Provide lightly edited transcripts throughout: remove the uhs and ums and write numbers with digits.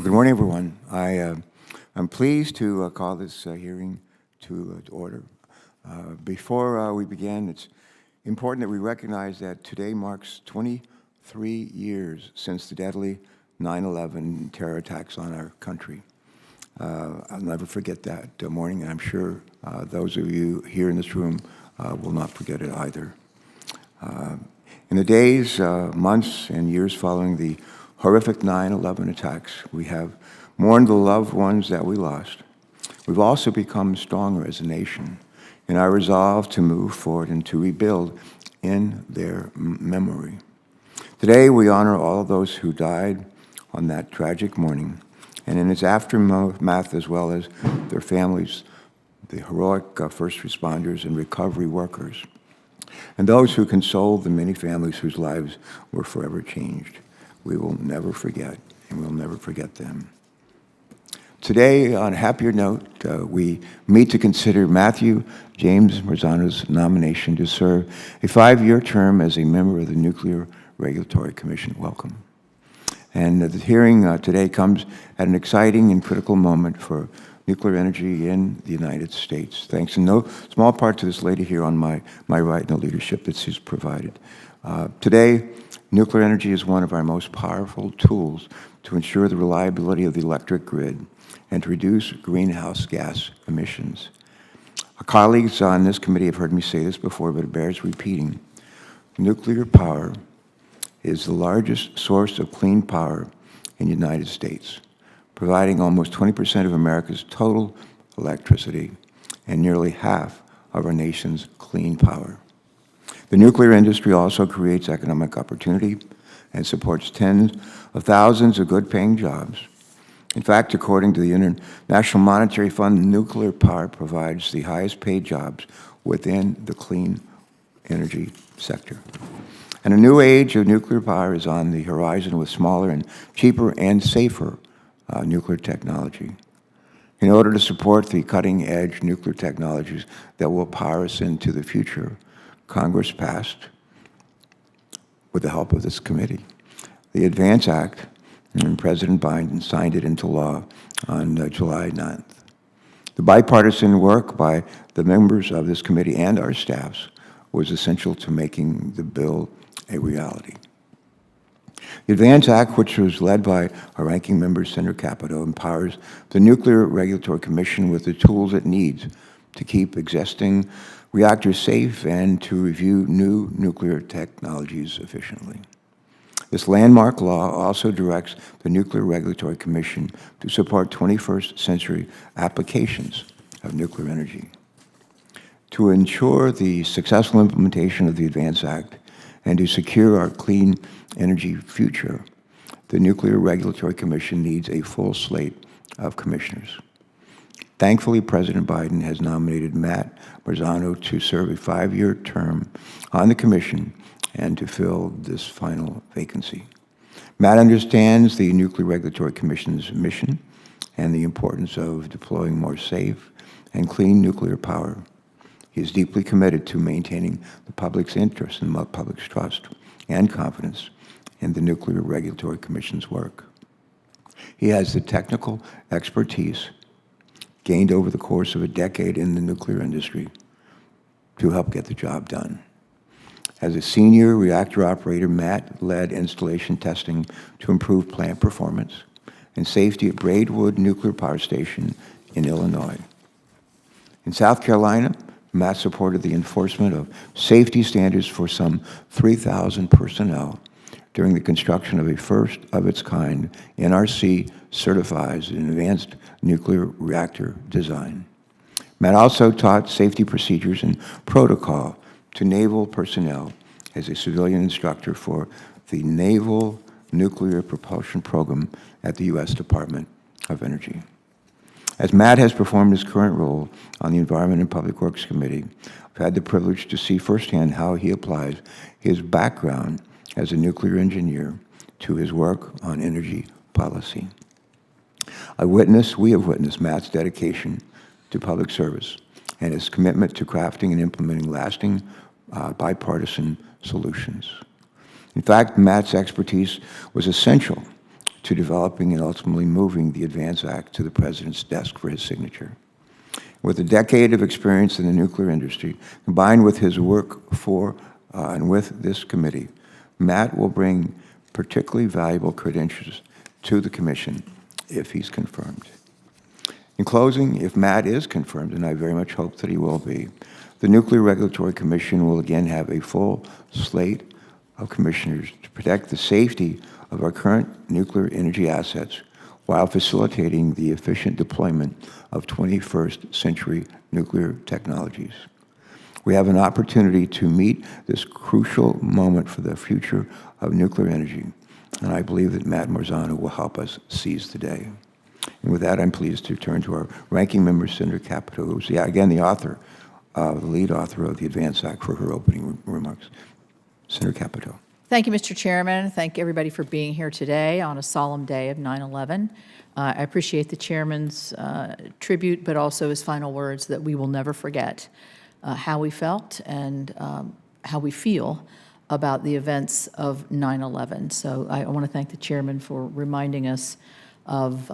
Good morning, everyone. I'm pleased to call this hearing to order. Before we begin, it's important that we recognize that today marks 23 years since the deadly 9/11 terror attacks on our country. I'll never forget that morning, and I'm sure those of you here in this room will not forget it either. In the days, months, and years following the horrific 9/11 attacks, we have mourned the loved ones that we lost. We've also become stronger as a nation in our resolve to move forward and to rebuild in their memory. Today, we honor all of those who died on that tragic morning and in its aftermath, as well as their families, the heroic first responders and recovery workers, and those who consoled the many families whose lives were forever changed. We will never forget, and we'll never forget them. Today, on a happier note, we meet to consider Matthew James Marzano's nomination to serve a 5-year term as a member of the Nuclear Regulatory Commission. Welcome. And the hearing today comes at an exciting and critical moment for nuclear energy in the United States, thanks in no small part to this lady here on my right and the leadership that she's provided. Today, nuclear energy is one of our most powerful tools to ensure the reliability of the electric grid and to reduce greenhouse gas emissions. Our colleagues on this committee have heard me say this before, but it bears repeating. Nuclear power is the largest source of clean power in the United States, providing almost 20% of America's total electricity and nearly half of our nation's clean power. The nuclear industry also creates economic opportunity and supports tens of thousands of good-paying jobs. In fact, according to the International Monetary Fund, nuclear power provides the highest-paid jobs within the clean energy sector. And a new age of nuclear power is on the horizon with smaller and cheaper and safer nuclear technology. In order to support the cutting-edge nuclear technologies that will power us into the future, Congress passed, with the help of this committee, the ADVANCE Act, and President Biden signed it into law on July 9th. The bipartisan work by the members of this committee and our staffs was essential to making the bill a reality. The ADVANCE Act, which was led by our ranking member, Senator Capito, empowers the Nuclear Regulatory Commission with the tools it needs to keep existing reactors safe and to review new nuclear technologies efficiently. This landmark law also directs the Nuclear Regulatory Commission to support 21st century applications of nuclear energy. To ensure the successful implementation of the ADVANCE Act and to secure our clean energy future, the Nuclear Regulatory Commission needs a full slate of commissioners. Thankfully, President Biden has nominated Matt Marzano to serve a 5-year term on the commission and to fill this final vacancy. Matt understands the Nuclear Regulatory Commission's mission and the importance of deploying more safe and clean nuclear power. He is deeply committed to maintaining the public's interest and the public's trust and confidence in the Nuclear Regulatory Commission's work. He has the technical expertise gained over the course of a decade in the nuclear industry to help get the job done. As a senior reactor operator, Matt led installation testing to improve plant performance and safety at Braidwood Nuclear Power Station in Illinois. In South Carolina, Matt supported the enforcement of safety standards for some 3,000 personnel during the construction of a first-of-its-kind NRC certifies an advanced nuclear reactor design. Matt also taught safety procedures and protocol to naval personnel as a civilian instructor for the Naval Nuclear Propulsion Program at the U.S. Department of Energy. As Matt has performed his current role on the Environment and Public Works Committee, I've had the privilege to see firsthand how he applies his background as a nuclear engineer to his work on energy policy. We have witnessed Matt's dedication to public service and his commitment to crafting and implementing lasting bipartisan solutions. In fact, Matt's expertise was essential to developing and ultimately moving the ADVANCE Act to the President's desk for his signature. With a decade of experience in the nuclear industry, combined with his work for and with this committee, Matt will bring particularly valuable credentials to the Commission if he's confirmed. In closing, if Matt is confirmed, and I very much hope that he will be, the Nuclear Regulatory Commission will again have a full slate of commissioners to protect the safety of our current nuclear energy assets while facilitating the efficient deployment of 21st century nuclear technologies. We have an opportunity to meet this crucial moment for the future of nuclear energy, and I believe that Matt Marzano will help us seize the day. And with that, I'm pleased to turn to our ranking member, Senator Capito, who's, again, the lead author of the ADVANCE Act, for her opening remarks. Senator Capito. Thank you, Mr. Chairman. Thank everybody for being here today on a solemn day of 9/11. I appreciate the Chairman's tribute, but also his final words that we will never forget how we felt and how we feel about the events of 9/11. So I want to thank the Chairman for reminding us of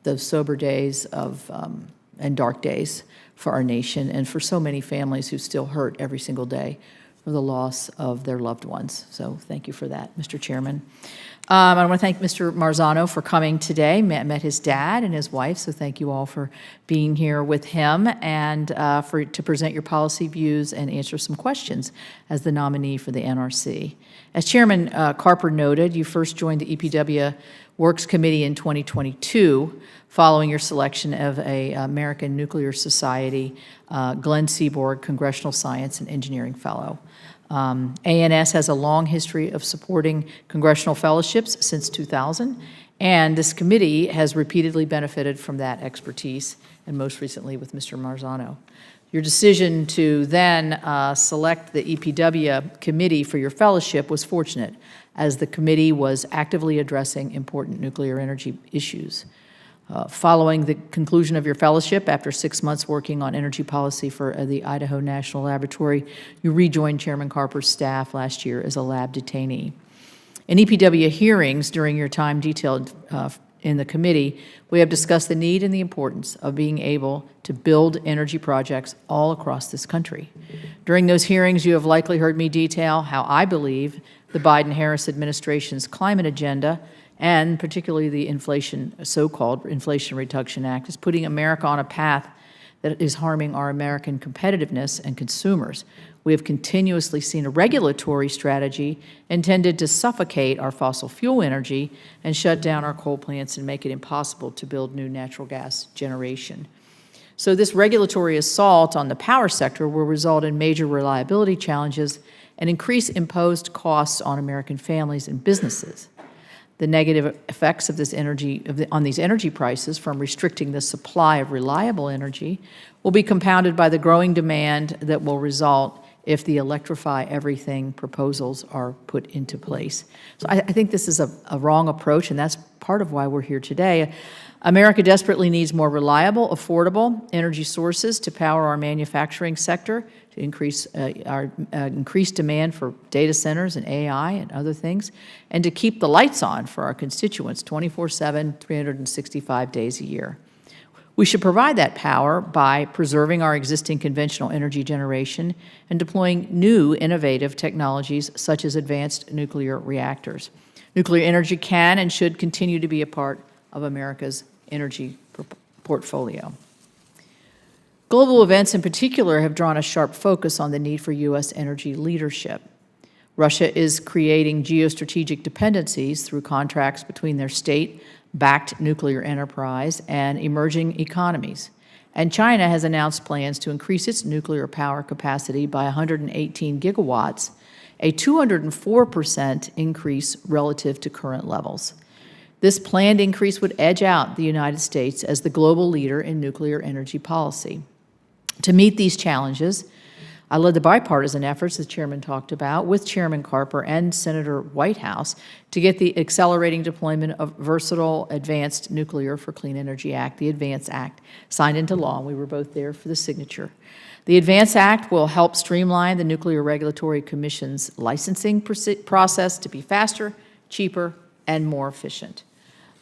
those sober days and dark days for our nation and for so many families who still hurt every single day for the loss of their loved ones. So thank you for that, Mr. Chairman. I want to thank Mr. Marzano for coming today. Met his dad and his wife, so thank you all for being here with him and to present your policy views and answer some questions as the nominee for the NRC. As Chairman Carper noted, you first joined the EPW Works Committee in 2022 following your selection of a American Nuclear Society Glenn Seaborg Congressional Science and Engineering Fellow. ANS has a long history of supporting congressional fellowships since 2000, and this committee has repeatedly benefited from that expertise, and most recently with Mr. Marzano. Your decision to then select the EPW committee for your fellowship was fortunate, as the committee was actively addressing important nuclear energy issues. Following the conclusion of your fellowship, after 6 months working on energy policy for the Idaho National Laboratory, you rejoined Chairman Carper's staff last year as a lab detainee. In EPW hearings during your time detailed in the committee, we have discussed the need and the importance of being able to build energy projects all across this country. During those hearings, you have likely heard me detail how I believe the Biden-Harris administration's climate agenda, and particularly the so-called Inflation Reduction Act, is putting America on a path that is harming our American competitiveness and consumers. We have continuously seen a regulatory strategy intended to suffocate our fossil fuel energy and shut down our coal plants and make it impossible to build new natural gas generation. So this regulatory assault on the power sector will result in major reliability challenges and increase imposed costs on American families and businesses. The negative effects of this on these energy prices from restricting the supply of reliable energy will be compounded by the growing demand that will result if the electrify everything proposals are put into place. So I think this is a wrong approach, and that's part of why we're here today. America desperately needs more reliable, affordable energy sources to power our manufacturing sector, to increase our increased demand for data centers and AI and other things, and to keep the lights on for our constituents 24/7, 365 days a year. We should provide that power by preserving our existing conventional energy generation and deploying new innovative technologies such as advanced nuclear reactors. Nuclear energy can and should continue to be a part of America's energy portfolio. Global events in particular have drawn a sharp focus on the need for U.S. energy leadership. Russia is creating geostrategic dependencies through contracts between their state-backed nuclear enterprise and emerging economies. And China has announced plans to increase its nuclear power capacity by 118 gigawatts, a 204% increase relative to current levels. This planned increase would edge out the United States as the global leader in nuclear energy policy. To meet these challenges, I led the bipartisan efforts the chairman talked about with Chairman Carper and Senator Whitehouse to get the accelerating deployment of versatile advanced nuclear for Clean Energy Act, the ADVANCE Act, signed into law. We were both there for the signature. The ADVANCE Act will help streamline the Nuclear Regulatory Commission's licensing process to be faster, cheaper, and more efficient.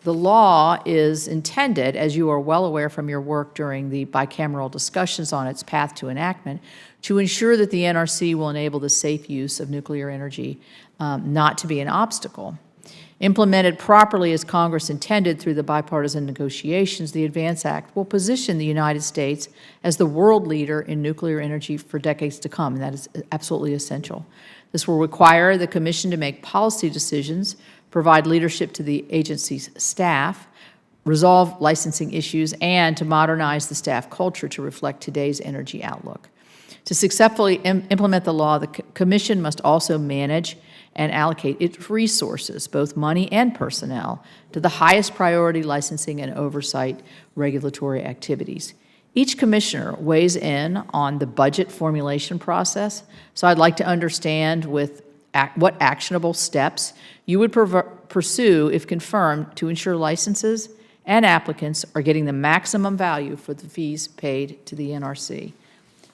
The law is intended, as you are well aware from your work during the bicameral discussions on its path to enactment, to ensure that the NRC will enable the safe use of nuclear energy not to be an obstacle. Implemented properly as Congress intended through the bipartisan negotiations, the ADVANCE Act will position the United States as the world leader in nuclear energy for decades to come, and that is absolutely essential. This will require the Commission to make policy decisions, provide leadership to the agency's staff, resolve licensing issues, and to modernize the staff culture to reflect today's energy outlook. To successfully implement the law, the Commission must also manage and allocate its resources, both money and personnel, to the highest priority licensing and oversight regulatory activities. Each commissioner weighs in on the budget formulation process, so I'd like to understand what actionable steps you would pursue, if confirmed, to ensure licenses and applicants are getting the maximum value for the fees paid to the NRC.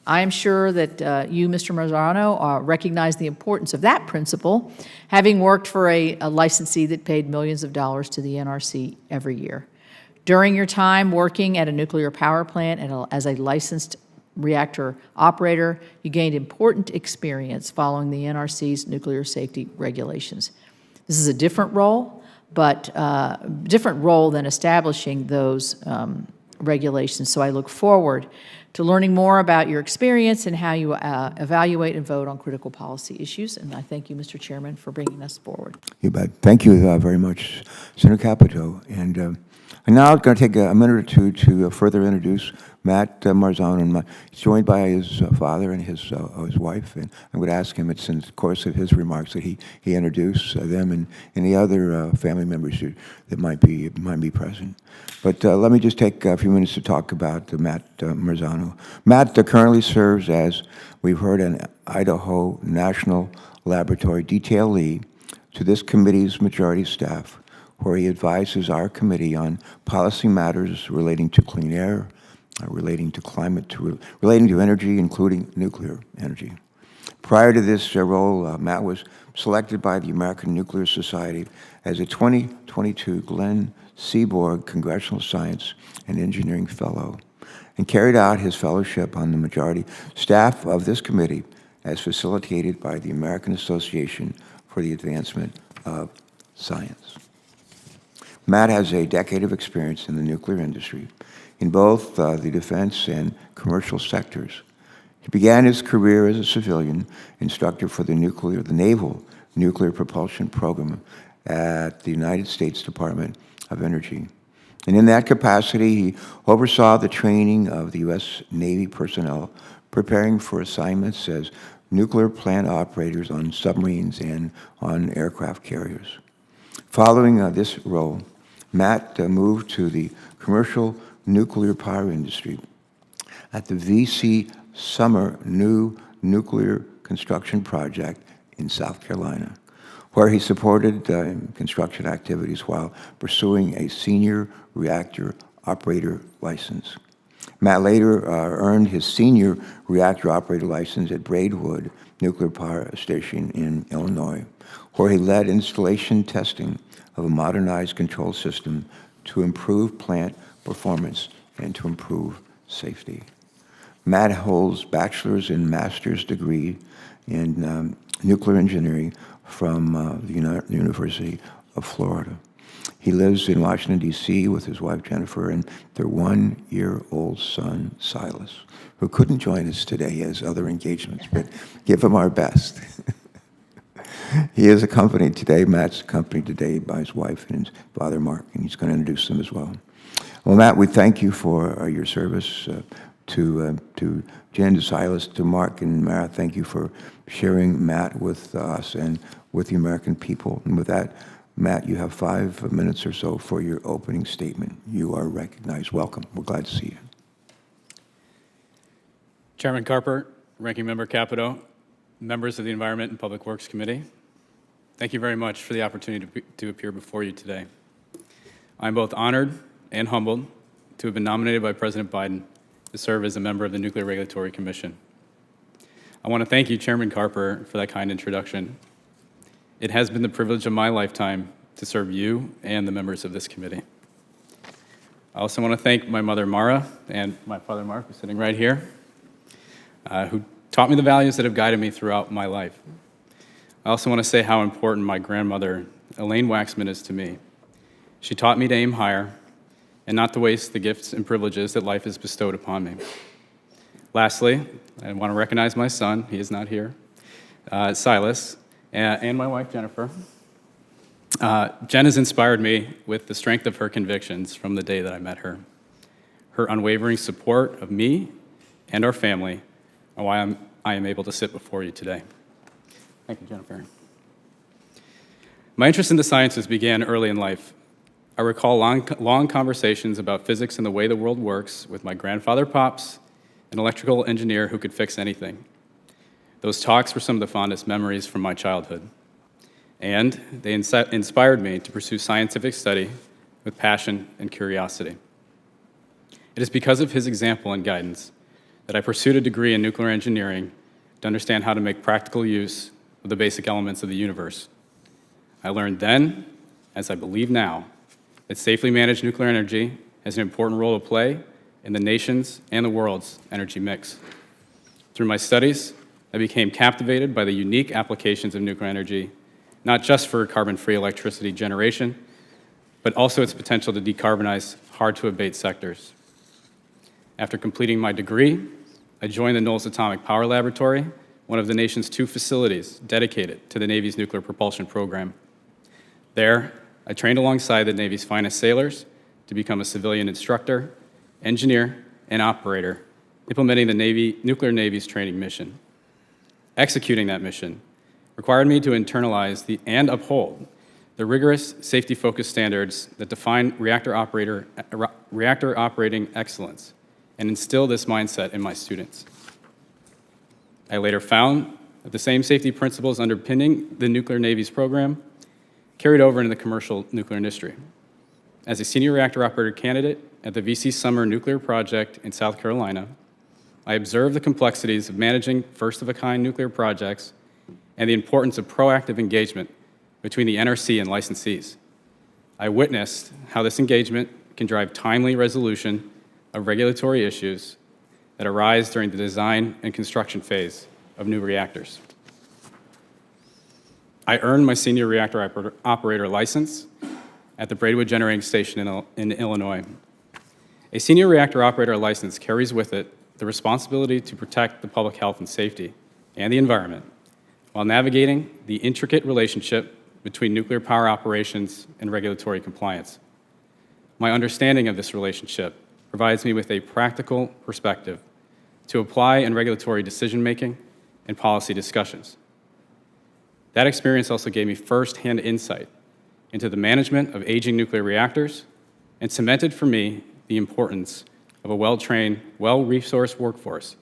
I am sure that you, Mr. Marzano, recognize the importance of that principle, having worked for a licensee that paid millions of dollars to the NRC every year. During your time working at a nuclear power plant and as a licensed reactor operator, you gained important experience following the NRC's nuclear safety regulations. This is a different role, but different role than establishing those regulations. So I look forward to learning more about your experience and how you evaluate and vote on critical policy issues. And I thank you, Mr. Chairman, for bringing us forward. You bet. Thank you very much, Senator Capito. And now I'm going to take a minute or two to further introduce Matt Marzano. He's joined by his father and his wife, and I'm going to ask him, it's in the course of his remarks, that he introduce them and any other family members that might be present. But let me just take a few minutes to talk about Matt Marzano. Matt currently serves as, we've heard, an Idaho National Laboratory detail lead to this committee's majority staff, where he advises our committee on policy matters relating to clean air, relating to climate, relating to energy, including nuclear energy. Prior to this role, Matt was selected by the American Nuclear Society as a 2022 Glenn Seaborg Congressional Science and Engineering Fellow, and carried out his fellowship on the majority staff of this committee as facilitated by the American Association for the Advancement of Science. Matt has a decade of experience in the nuclear industry in both the defense and commercial sectors. He began his career as a civilian instructor for the Naval Nuclear Propulsion Program at the United States Department of Energy. And in that capacity, he oversaw the training of the U.S. Navy personnel preparing for assignments as nuclear plant operators on submarines and on aircraft carriers. Following this role, Matt moved to the commercial nuclear power industry at the V.C. Summer New Nuclear Construction Project in South Carolina, where he supported construction activities while pursuing a senior reactor operator license. Matt later earned his senior reactor operator license at Braidwood Nuclear Power Station in Illinois, where he led installation testing of a modernized control system to improve plant performance and to improve safety. Matt holds bachelor's and master's degree in nuclear engineering from the University of Florida. He lives in Washington, D.C. with his wife, Jennifer, and their one-year-old son, Silas, who couldn't join us today. He has other engagements, but give him our best. He is accompanied today, Matt's accompanied today by his wife and his father, Mark, and he's going to introduce them as well. Well, Matt, we thank you for your service to Jen, to Silas, to Mark, and Mara. Thank you for sharing Matt with us and with the American people. And with that, Matt, you have 5 minutes or so for your opening statement. You are recognized. Welcome. We're glad to see you. Chairman Carper, Ranking Member Capito, members of the Environment and Public Works Committee, thank you very much for the opportunity to appear before you today. I'm both honored and humbled to have been nominated by President Biden to serve as a member of the Nuclear Regulatory Commission. I want to thank you, Chairman Carper, for that kind introduction. It has been the privilege of my lifetime to serve you and the members of this committee. I also want to thank my mother, Mara, and my father, Mark, who's sitting right here, who taught me the values that have guided me throughout my life. I also want to say how important my grandmother, Elaine Waxman, is to me. She taught me to aim higher and not to waste the gifts and privileges that life has bestowed upon me. Lastly, I want to recognize my son, he is not here, Silas, and my wife, Jennifer. Jen has inspired me with the strength of her convictions from the day that I met her. Her unwavering support of me and our family are why I am able to sit before you today. Thank you, Jennifer. My interest in the sciences began early in life. I recall long conversations about physics and the way the world works with my grandfather, Pops, an electrical engineer who could fix anything. Those talks were some of the fondest memories from my childhood, and they inspired me to pursue scientific study with passion and curiosity. It is because of his example and guidance that I pursued a degree in nuclear engineering to understand how to make practical use of the basic elements of the universe. I learned then, as I believe now, that safely managed nuclear energy has an important role to play in the nation's and the world's energy mix. Through my studies, I became captivated by the unique applications of nuclear energy, not just for carbon-free electricity generation, but also its potential to decarbonize hard-to-abate sectors. After completing my degree, I joined the Knowles Atomic Power Laboratory, one of the nation's 2 facilities dedicated to the Navy's nuclear propulsion program. There, I trained alongside the Navy's finest sailors to become a civilian instructor, engineer, and operator, implementing the Nuclear Navy's training mission. Executing that mission required me to internalize and uphold the rigorous safety-focused standards that define reactor operating excellence and instill this mindset in my students. I later found that the same safety principles underpinning the Nuclear Navy's program carried over into the commercial nuclear industry. As a senior reactor operator candidate at the VC Summer Nuclear Project in South Carolina, I observed the complexities of managing first-of-a-kind nuclear projects and the importance of proactive engagement between the NRC and licensees. I witnessed how this engagement can drive timely resolution of regulatory issues that arise during the design and construction phase of new reactors. I earned my senior reactor operator license at the Braidwood Generating Station in Illinois. A senior reactor operator license carries with it the responsibility to protect the public health and safety and the environment while navigating the intricate relationship between nuclear power operations and regulatory compliance. My understanding of this relationship provides me with a practical perspective to apply in regulatory decision-making and policy discussions. That experience also gave me first-hand insight into the management of aging nuclear reactors and cemented for me the importance of a well-trained, well-resourced workforce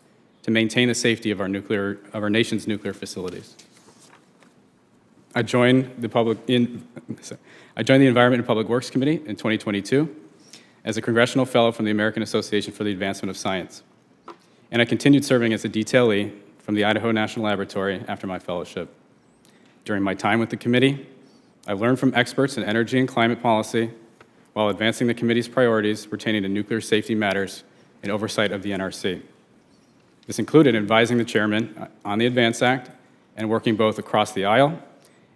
to maintain the safety of our nation's nuclear facilities. I joined the Environment and Public Works Committee in 2022 as a congressional fellow from the American Association for the Advancement of Science, and I continued serving as a detailee from the Idaho National Laboratory after my fellowship. During my time with the committee, I learned from experts in energy and climate policy while advancing the committee's priorities pertaining to nuclear safety matters and oversight of the NRC. This included advising the chairman on the ADVANCE Act and working both across the aisle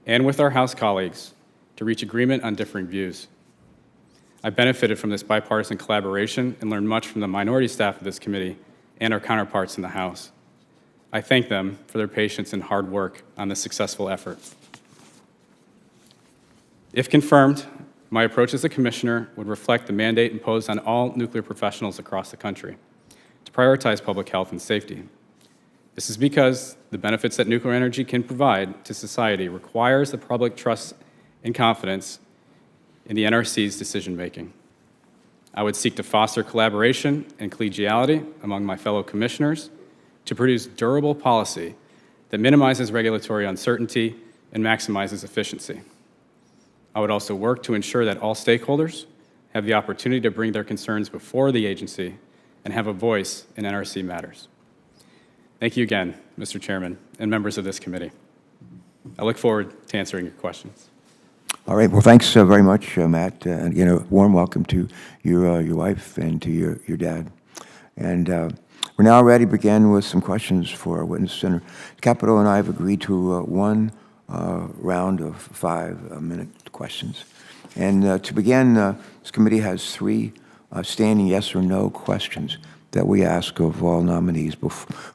and with our House colleagues to reach agreement on differing views. I benefited from this bipartisan collaboration and learned much from the minority staff of this committee and our counterparts in the House. I thank them for their patience and hard work on this successful effort. If confirmed, my approach as a commissioner would reflect the mandate imposed on all nuclear professionals across the country to prioritize public health and safety. This is because the benefits that nuclear energy can provide to society requires the public trust and confidence in the NRC's decision-making. I would seek to foster collaboration and collegiality among my fellow commissioners to produce durable policy that minimizes regulatory uncertainty and maximizes efficiency. I would also work to ensure that all stakeholders have the opportunity to bring their concerns before the agency and have a voice in NRC matters. Thank you again, Mr. Chairman, and members of this committee. I look forward to answering your questions. All right, well, thanks very much, Matt. And again, a warm welcome to your wife and to your dad. And we're now ready to begin with some questions for our witness center. Capito and I have agreed to one round of 5-minute questions. And to begin, this committee has 3 standing yes or no questions that we ask of all nominees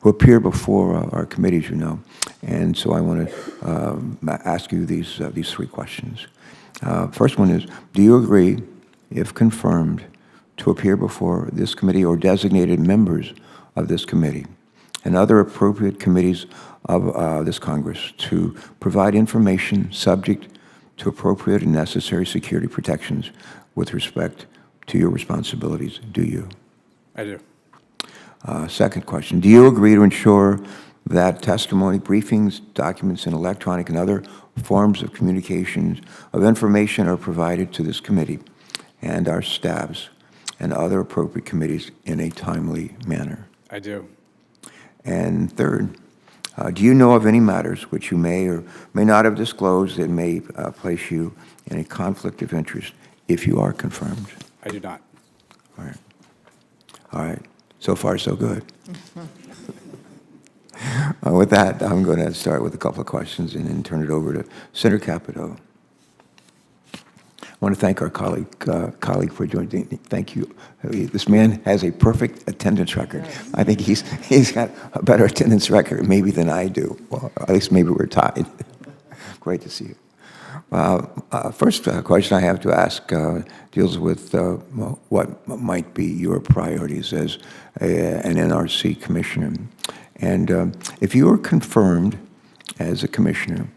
who appear before our committees, you know. And so I want to ask you these 3 questions. First one is, do you agree, if confirmed, to appear before this committee or designated members of this committee and other appropriate committees of this Congress to provide information subject to appropriate and necessary security protections with respect to your responsibilities? Do you? I do. Second question, do you agree to ensure that testimony, briefings, documents, and electronic and other forms of communications of information are provided to this committee and our staffs and other appropriate committees in a timely manner? I do. And third, do you know of any matters which you may or may not have disclosed that may place you in a conflict of interest if you are confirmed? I do not. All right. All right. So far, so good. With that, I'm going to start with a couple of questions and then turn it over to Senator Capito. I want to thank our colleague for joining. Thank you. This man has a perfect attendance record. I think he's got a better attendance record maybe than I do. Well, at least maybe we're tied. Great to see you. First question I have to ask deals with what might be your priorities as an NRC commissioner. And if you are confirmed as a commissioner,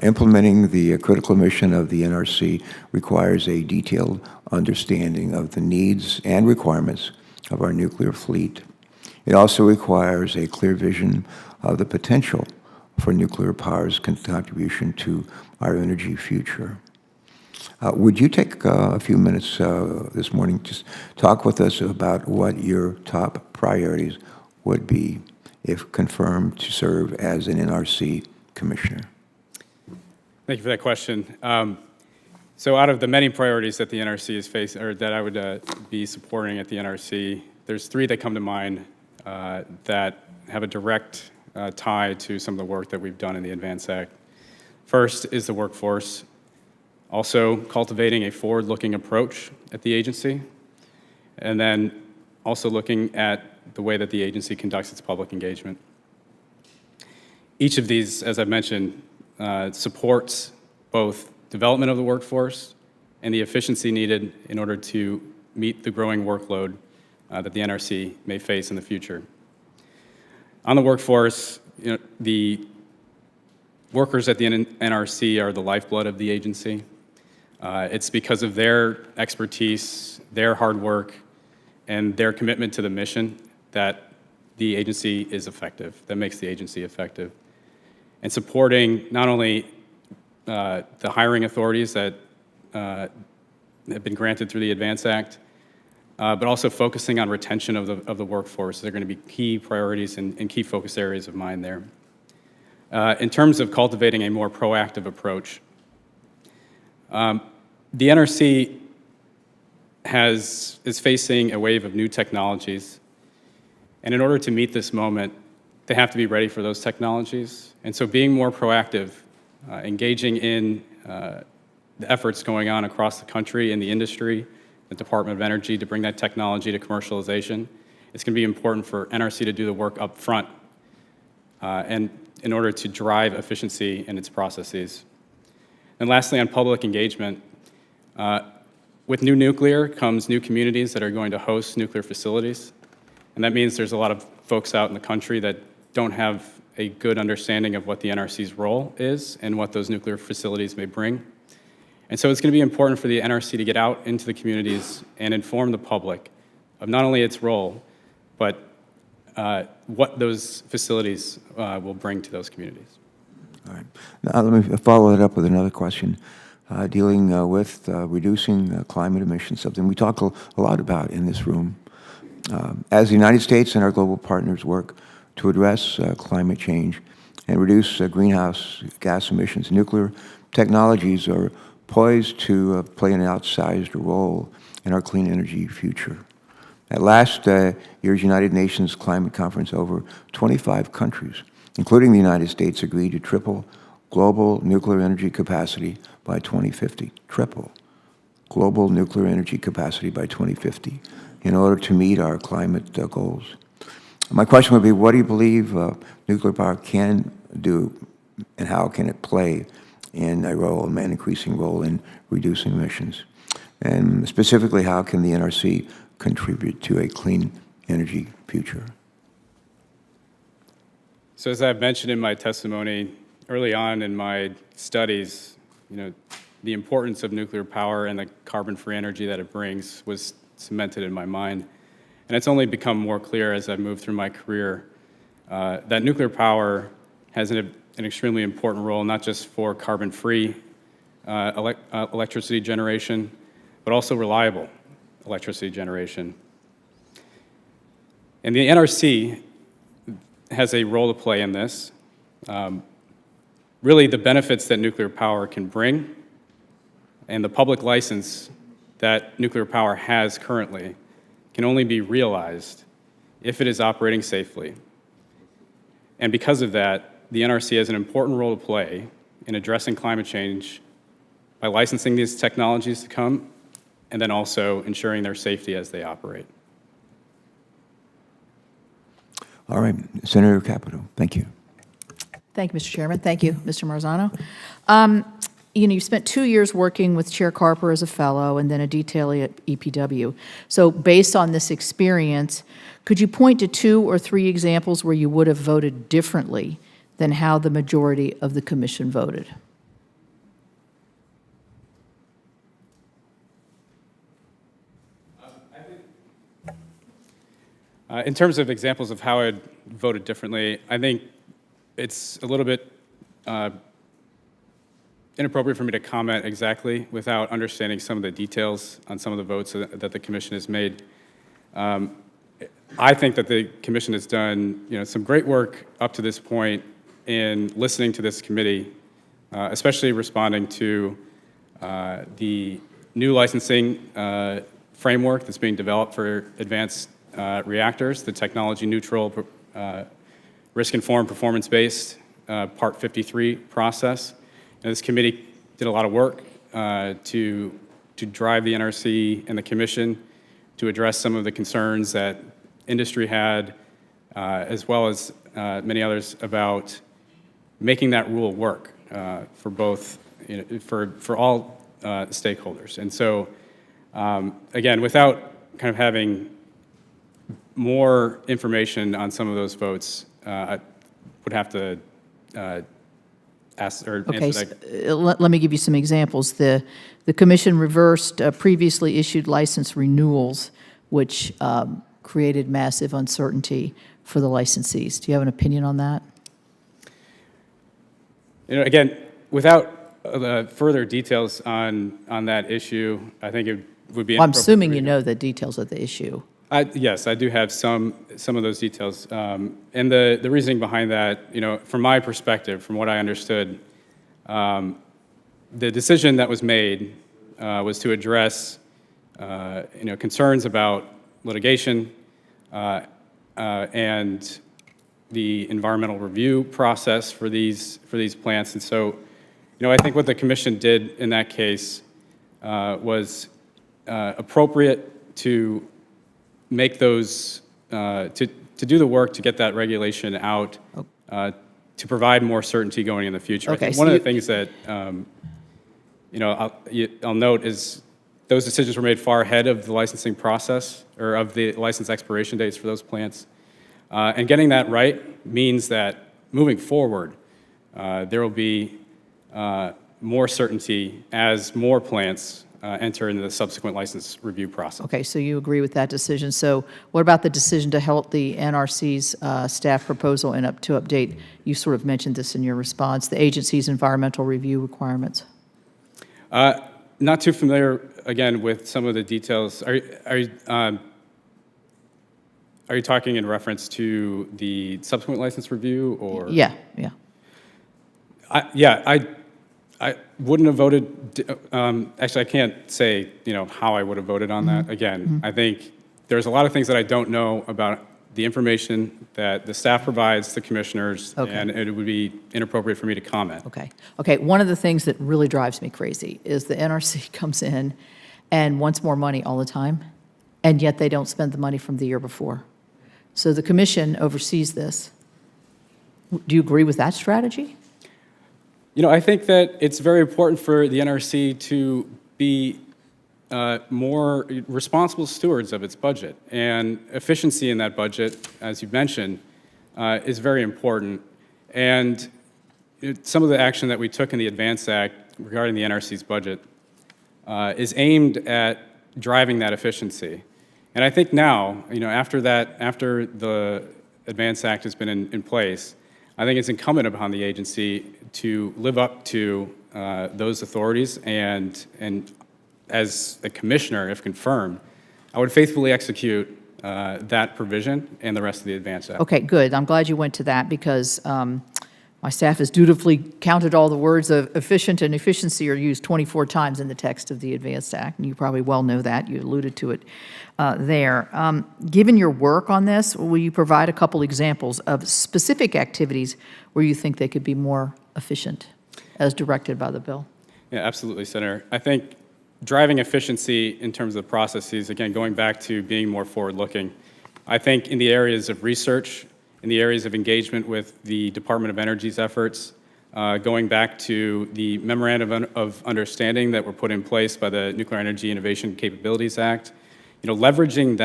implementing the critical mission of the NRC requires a detailed understanding of the needs and requirements of our nuclear fleet. It also requires a clear vision of the potential for nuclear power's contribution to our energy future. Would you take a few minutes this morning to just talk with us about what your top priorities would be if confirmed to serve as an NRC commissioner? Thank you for that question. So out of the many priorities that the NRC is facing, or that I would be supporting at the NRC, there's 3 that come to mind that have a direct tie to some of the work that we've done in the ADVANCE Act. First is the workforce, also cultivating a forward-looking approach at the agency, and then also looking at the way that the agency conducts its public engagement. Each of these, as I've mentioned, supports both development of the workforce and the efficiency needed in order to meet the growing workload that the NRC may face in the future. On the workforce, the workers at the NRC are the lifeblood of the agency. It's because of their expertise, their hard work, and their commitment to the mission that the agency is effective, that makes the agency effective. And supporting not only the hiring authorities that have been granted through the ADVANCE Act, but also focusing on retention of the workforce. They're going to be key priorities and key focus areas of mine there. In terms of cultivating a more proactive approach, the NRC is facing a wave of new technologies, and in order to meet this moment, they have to be ready for those technologies. And so being more proactive, engaging in the efforts going on across the country in the industry, the Department of Energy to bring that technology to commercialization, it's going to be important for NRC to do the work up front and in order to drive efficiency in its processes. And lastly, on public engagement, with new nuclear comes new communities that are going to host nuclear facilities. And that means there's a lot of folks out in the country that don't have a good understanding of what the NRC's role is and what those nuclear facilities may bring. And so it's going to be important for the NRC to get out into the communities and inform the public of not only its role, but what those facilities will bring to those communities. All right. Now let me follow it up with another question dealing with reducing climate emissions, something we talk a lot about in this room. As the United States and our global partners work to address climate change and reduce greenhouse gas emissions, nuclear technologies are poised to play an outsized role in our clean energy future. At last year's United Nations Climate Conference, over 25 countries, including the United States, agreed to triple global nuclear energy capacity by 2050. Triple global nuclear energy capacity by 2050 in order to meet our climate goals. My question would be, what do you believe nuclear power can do, and how can it play in an increasing role in reducing emissions? And specifically, how can the NRC contribute to a clean energy future? So as I've mentioned in my testimony, early on in my studies, the importance of nuclear power and the carbon-free energy that it brings was cemented in my mind. And it's only become more clear as I've moved through my career that nuclear power has an extremely important role, not just for carbon-free electricity generation, but also reliable electricity generation. And the NRC has a role to play in this. Really, the benefits that nuclear power can bring and the public license that nuclear power has currently can only be realized if it is operating safely. And because of that, the NRC has an important role to play in addressing climate change by licensing these technologies to come and then also ensuring their safety as they operate. All right, Senator Capito, thank you. Thank you, Mr. Chairman. Thank you, Mr. Marzano. You spent 2 years working with Chair Carper as a fellow and then a detailee at EPW. So based on this experience, could you point to 2 or 3 examples where you would have voted differently than how the majority of the commission voted? In terms of examples of how I'd voted differently, I think it's a little bit inappropriate for me to comment exactly without understanding some of the details on some of the votes that the commission has made. I think that the commission has done some great work up to this point in listening to this committee, especially responding to the new licensing framework that's being developed for advanced reactors, the technology-neutral, risk-informed, performance-based Part 53 process. And this committee did a lot of work to drive the NRC and the Commission to address some of the concerns that industry had, as well as many others, about making that rule work for both, for all stakeholders. And so, again, without kind of having more information on some of those votes, I would have to ask or answer that. Let me give you some examples. The commission reversed previously issued license renewals, which created massive uncertainty for the licensees. Do you have an opinion on that? Again, without further details on that issue, I think it would be. Well, I'm assuming you know the details of the issue. Yes, I do have some of those details, and the reasoning behind that, from my perspective, from what I understood, the decision that was made was to address, concerns about litigation and the environmental review process for these plants, and so, I think what the commission did in that case was appropriate to make those, to do the work to get that regulation out, to provide more certainty going in the future. Okay, I think one of the things that, I'll note is those decisions were made far ahead of the licensing process, or of the license expiration dates for those plants. And getting that right means that moving forward, there will be more certainty as more plants enter into the subsequent license review process. Okay, so you agree with that decision. So what about the decision to halt the NRC's staff proposal and to update, you sort of mentioned this in your response, the agency's environmental review requirements? Not too familiar, again, with some of the details. Are you talking in reference to the subsequent license review, or? Yeah. I wouldn't have voted, actually, I can't say, how I would have voted on that. Again, I think there's a lot of things that I don't know about the information that the staff provides the commissioners, Okay. and it would be inappropriate for me to comment. Okay. Okay, one of the things that really drives me crazy is the NRC comes in and wants more money all the time, and yet they don't spend the money from the year before. So the commission oversees this. Do you agree with that strategy? I think that it's very important for the NRC to be more responsible stewards of its budget. And efficiency in that budget, as you mentioned, is very important. And some of the action that we took in the ADVANCE Act regarding the NRC's budget is aimed at driving that efficiency. And I think now, after the ADVANCE Act has been in place, I think it's incumbent upon the agency to live up to those authorities, and as a commissioner, if confirmed, I would faithfully execute that provision and the rest of the ADVANCE Act. Okay, good. I'm glad you went to that because my staff has dutifully counted all the words of efficient and efficiency are used 24 times in the text of the ADVANCE Act, and you probably well know that. You alluded to it there. Given your work on this, will you provide a couple examples of specific activities where you think they could be more efficient as directed by the bill? Yeah, absolutely, Senator. I think driving efficiency in terms of the processes, again, going back to being more forward-looking, I think in the areas of research, in the areas of engagement with the Department of Energy's efforts, going back to the Memorandum of Understanding that were put in place by the Nuclear Energy Innovation Capabilities Act, leveraging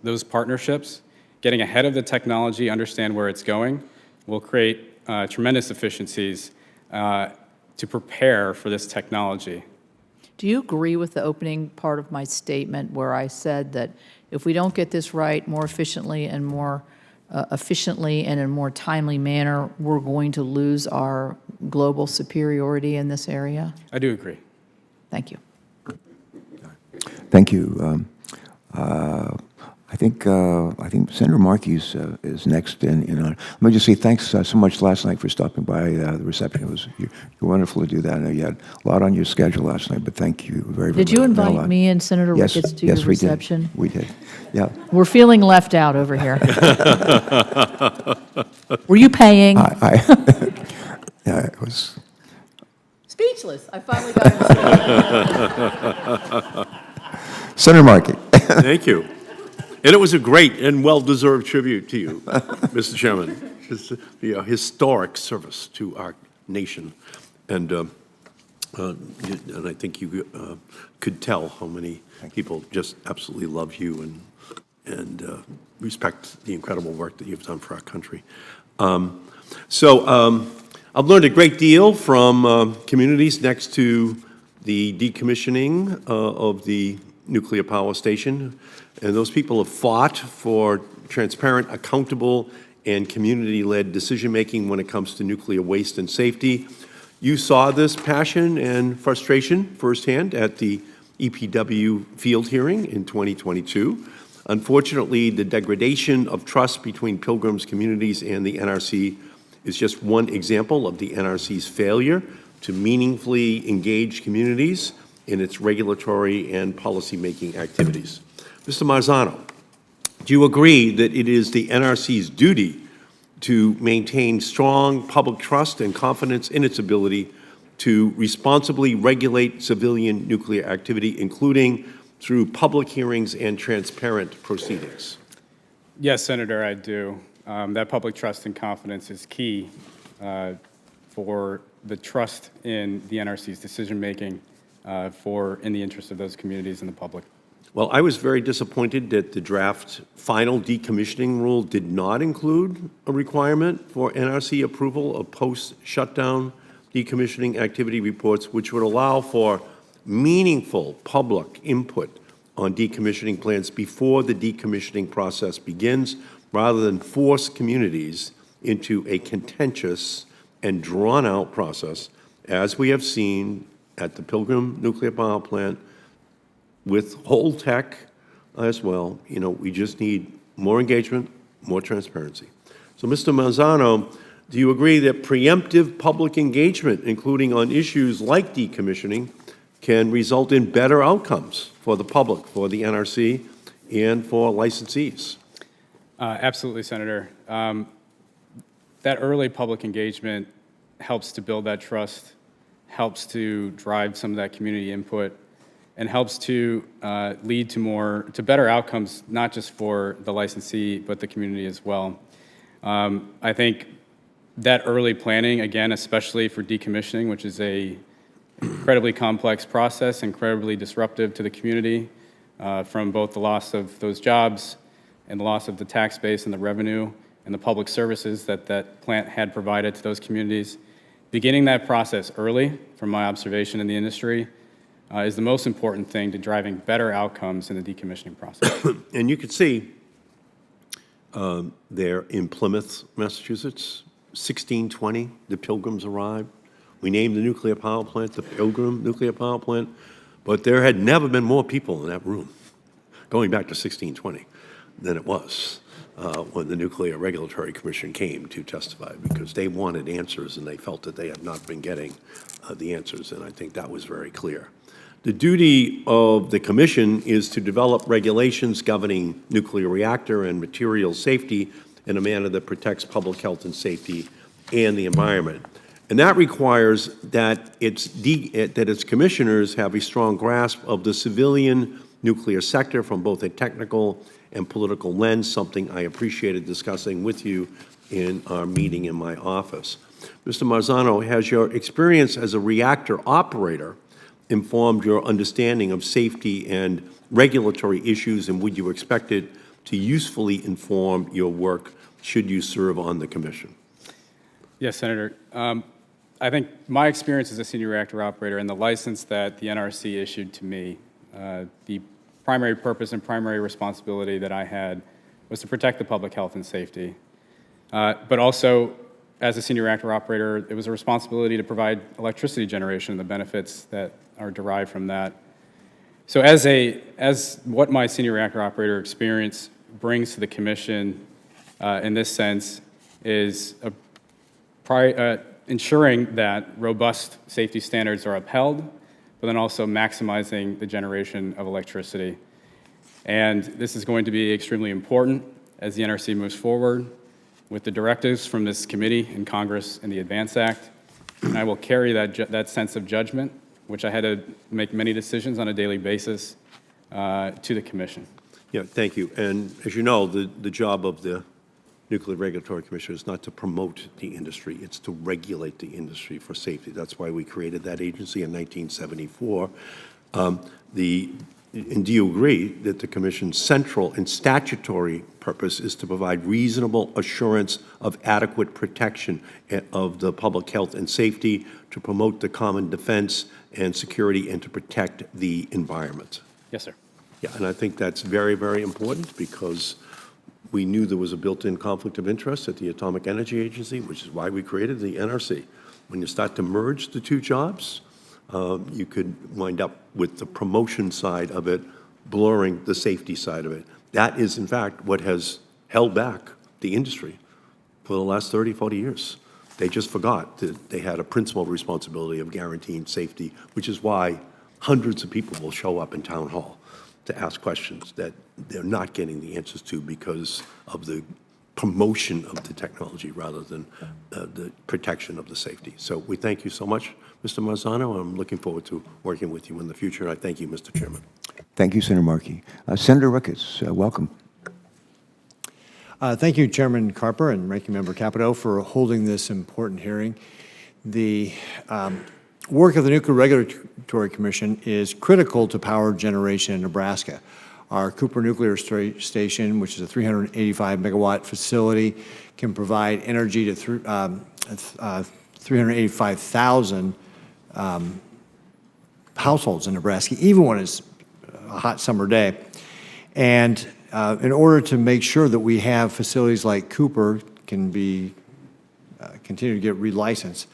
those partnerships, getting ahead of the technology, understand where it's going, will create tremendous efficiencies to prepare for this technology. Do you agree with the opening part of my statement where I said that if we don't get this right more efficiently and more efficiently and in a more timely manner, we're going to lose our global superiority in this area? I do agree. Thank you. Thank you. I think Senator Markey is next in on. Let me just say thanks so much last night for stopping by the reception. It was you're wonderful to do that. I know you had a lot on your schedule last night, but thank you very much. Did you invite me and Senator Ricketts to your reception? We did. Yeah. We're feeling left out over here. Were you paying? Yeah, it was. Speechless. I finally got him. Senator Markey. Thank you. And it was a great and well-deserved tribute to you, Mr. Chairman. It's a historic service to our nation. And I think you could tell how many people just absolutely love you and respect the incredible work that you've done for our country. I've learned a great deal from communities next to the decommissioning of the nuclear power station. And those people have fought for transparent, accountable, and community-led decision-making when it comes to nuclear waste and safety. You saw this passion and frustration firsthand at the EPW field hearing in 2022. Unfortunately, the degradation of trust between Pilgrim's communities and the NRC is just one example of the NRC's failure to meaningfully engage communities in its regulatory and policy-making activities. Mr. Marzano, do you agree that it is the NRC's duty to maintain strong public trust and confidence in its ability to responsibly regulate civilian nuclear activity, including through public hearings and transparent proceedings? Yes, Senator, I do. That public trust and confidence is key for the trust in the NRC's decision-making in the interest of those communities and the public. Well, I was very disappointed that the draft final decommissioning rule did not include a requirement for NRC approval of post-shutdown decommissioning activity reports, which would allow for meaningful public input on decommissioning plans before the decommissioning process begins, rather than force communities into a contentious and drawn-out process, as we have seen at the Pilgrim Nuclear Power Plant, with Holtec as well. We just need more engagement, more transparency. So, Mr. Marzano, Do you agree that preemptive public engagement, including on issues like decommissioning, can result in better outcomes for the public, for the NRC, and for licensees? Absolutely, Senator. That early public engagement helps to build that trust, helps to drive some of that community input, and helps to lead to better outcomes, not just for the licensee, but the community as well. I think that early planning, again, especially for decommissioning, which is a incredibly complex process, incredibly disruptive to the community, from both the loss of those jobs and the loss of the tax base and the revenue and the public services that that plant had provided to those communities. Beginning that process early, from my observation in the industry, is the most important thing to driving better outcomes in the decommissioning process. And you can see there in Plymouth, Massachusetts, 1620, the Pilgrims arrived. We named the nuclear power plant the Pilgrim Nuclear Power Plant, but there had never been more people in that room, going back to 1620, than it was when the Nuclear Regulatory Commission came to testify, because they wanted answers and they felt that they had not been getting the answers, and I think that was very clear. The duty of the commission is to develop regulations governing nuclear reactor and material safety in a manner that protects public health and safety and the environment. And that requires that its commissioners have a strong grasp of the civilian nuclear sector from both a technical and political lens, something I appreciated discussing with you in our meeting in my office. Mr. Marzano, has your experience as a reactor operator informed your understanding of safety and regulatory issues, and would you expect it to usefully inform your work should you serve on the commission? Yes, Senator. I think my experience as a senior reactor operator and the license that the NRC issued to me, the primary purpose and primary responsibility that I had was to protect the public health and safety. But also, as a senior reactor operator, it was a responsibility to provide electricity generation and the benefits that are derived from that. So as what my senior reactor operator experience brings to the commission in this sense is ensuring that robust safety standards are upheld, but then also maximizing the generation of electricity. And this is going to be extremely important as the NRC moves forward with the directives from this committee in Congress and the ADVANCE Act. And I will carry that sense of judgment, which I had to make many decisions on a daily basis, to the commission. Yeah, thank you. And as you know, the job of the Nuclear Regulatory Commission is not to promote the industry, it's to regulate the industry for safety. That's why we created that agency in 1974. And do you agree that the Commission's central and statutory purpose is to provide reasonable assurance of adequate protection of the public health and safety, to promote the common defense and security, and to protect the environment? Yes, sir. Yeah, and I think that's very, very important, because we knew there was a built-in conflict of interest at the Atomic Energy Agency, which is why we created the NRC. When you start to merge the two jobs, you could wind up with the promotion side of it blurring the safety side of it. That is, in fact, what has held back the industry for the last 30, 40 years. They just forgot that they had a principal responsibility of guaranteeing safety, which is why hundreds of people will show up in town hall to ask questions that they're not getting the answers to because of the promotion of the technology rather than the protection of the safety. So we thank you so much, Mr. Marzano. I'm looking forward to working with you in the future. I thank you, Mr. Chairman. Thank you, Senator Markey. Senator Ricketts, welcome. Thank you, Chairman Carper and Ranking Member Capito, for holding this important hearing. The work of the Nuclear Regulatory Commission is critical to power generation in Nebraska. Our Cooper Nuclear Station, which is a 385-megawatt facility, can provide energy to 385,000 households in Nebraska, even when it's a hot summer day. And in order to make sure that we have facilities like Cooper can be continue to get relicensed,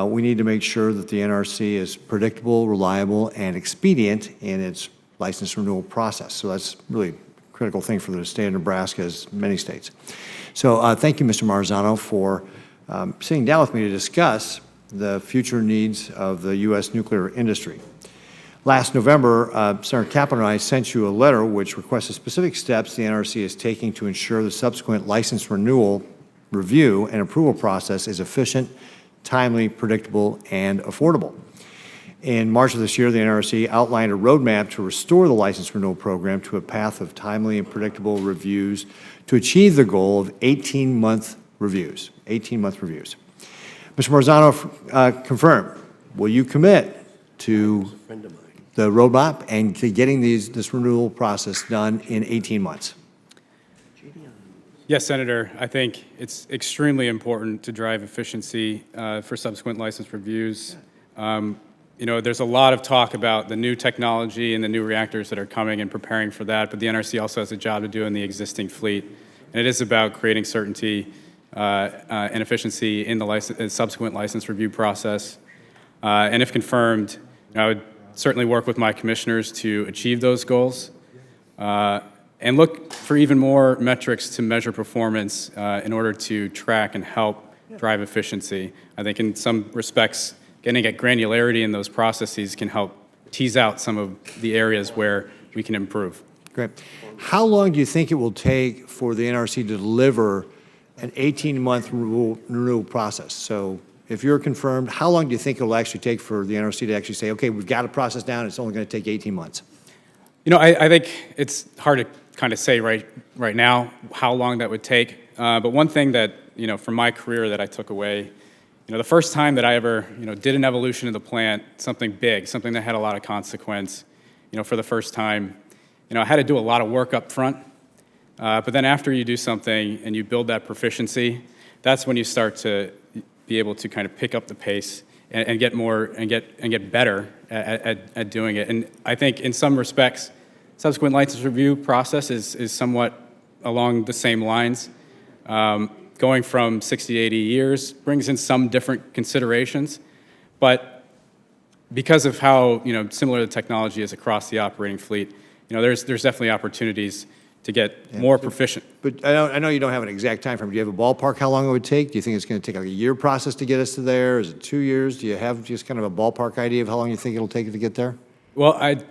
we need to make sure that the NRC is predictable, reliable, and expedient in its license renewal process. So that's really a critical thing for the state of Nebraska, as many states. So thank you, Mr. Marzano, for sitting down with me to discuss the future needs of the U.S. nuclear industry. Last November, Senator Kaplan and I sent you a letter which requested specific steps the NRC is taking to ensure the subsequent license renewal, review, and approval process is efficient, timely, predictable, and affordable. In March of this year, the NRC outlined a roadmap to restore the license renewal program to a path of timely and predictable reviews to achieve the goal of 18-month reviews. 18-month reviews. Mr. Marzano, confirm, will you commit to the roadmap and to getting this renewal process done in 18 months? Yes, Senator. I think it's extremely important to drive efficiency for subsequent license reviews. There's a lot of talk about the new technology and the new reactors that are coming and preparing for that, but the NRC also has a job to do in the existing fleet. And it is about creating certainty and efficiency in the subsequent license review process. And if confirmed, I would certainly work with my commissioners to achieve those goals and look for even more metrics to measure performance in order to track and help drive efficiency. I think in some respects, getting at granularity in those processes can help tease out some of the areas where we can improve. Great. How long do you think it will take for the NRC to deliver an 18-month renewal process? So if you're confirmed, how long do you think it will actually take for the NRC to actually say, okay, we've got a process down, it's only going to take 18 months? I think it's hard to kind of say right now how long that would take. But one thing that, from my career that I took away, the first time that I ever, did an evolution of the plant, something big, something that had a lot of consequence, for the first time, I had to do a lot of work up front. But then after you do something and you build that proficiency, that's when you start to be able to kind of pick up the pace and get more and get better at doing it. And I think in some respects, subsequent license review process is somewhat along the same lines. Going from 60 to 80 years brings in some different considerations, but because of how similar the technology is across the operating fleet, there's definitely opportunities to get more proficient. But I know you don't have an exact time frame. Do you have a ballpark how long it would take? Do you think it's going to take like a year process to get us to there? Is it 2 years? Do you have just kind of a ballpark idea of how long you think it'll take to get there? Well, I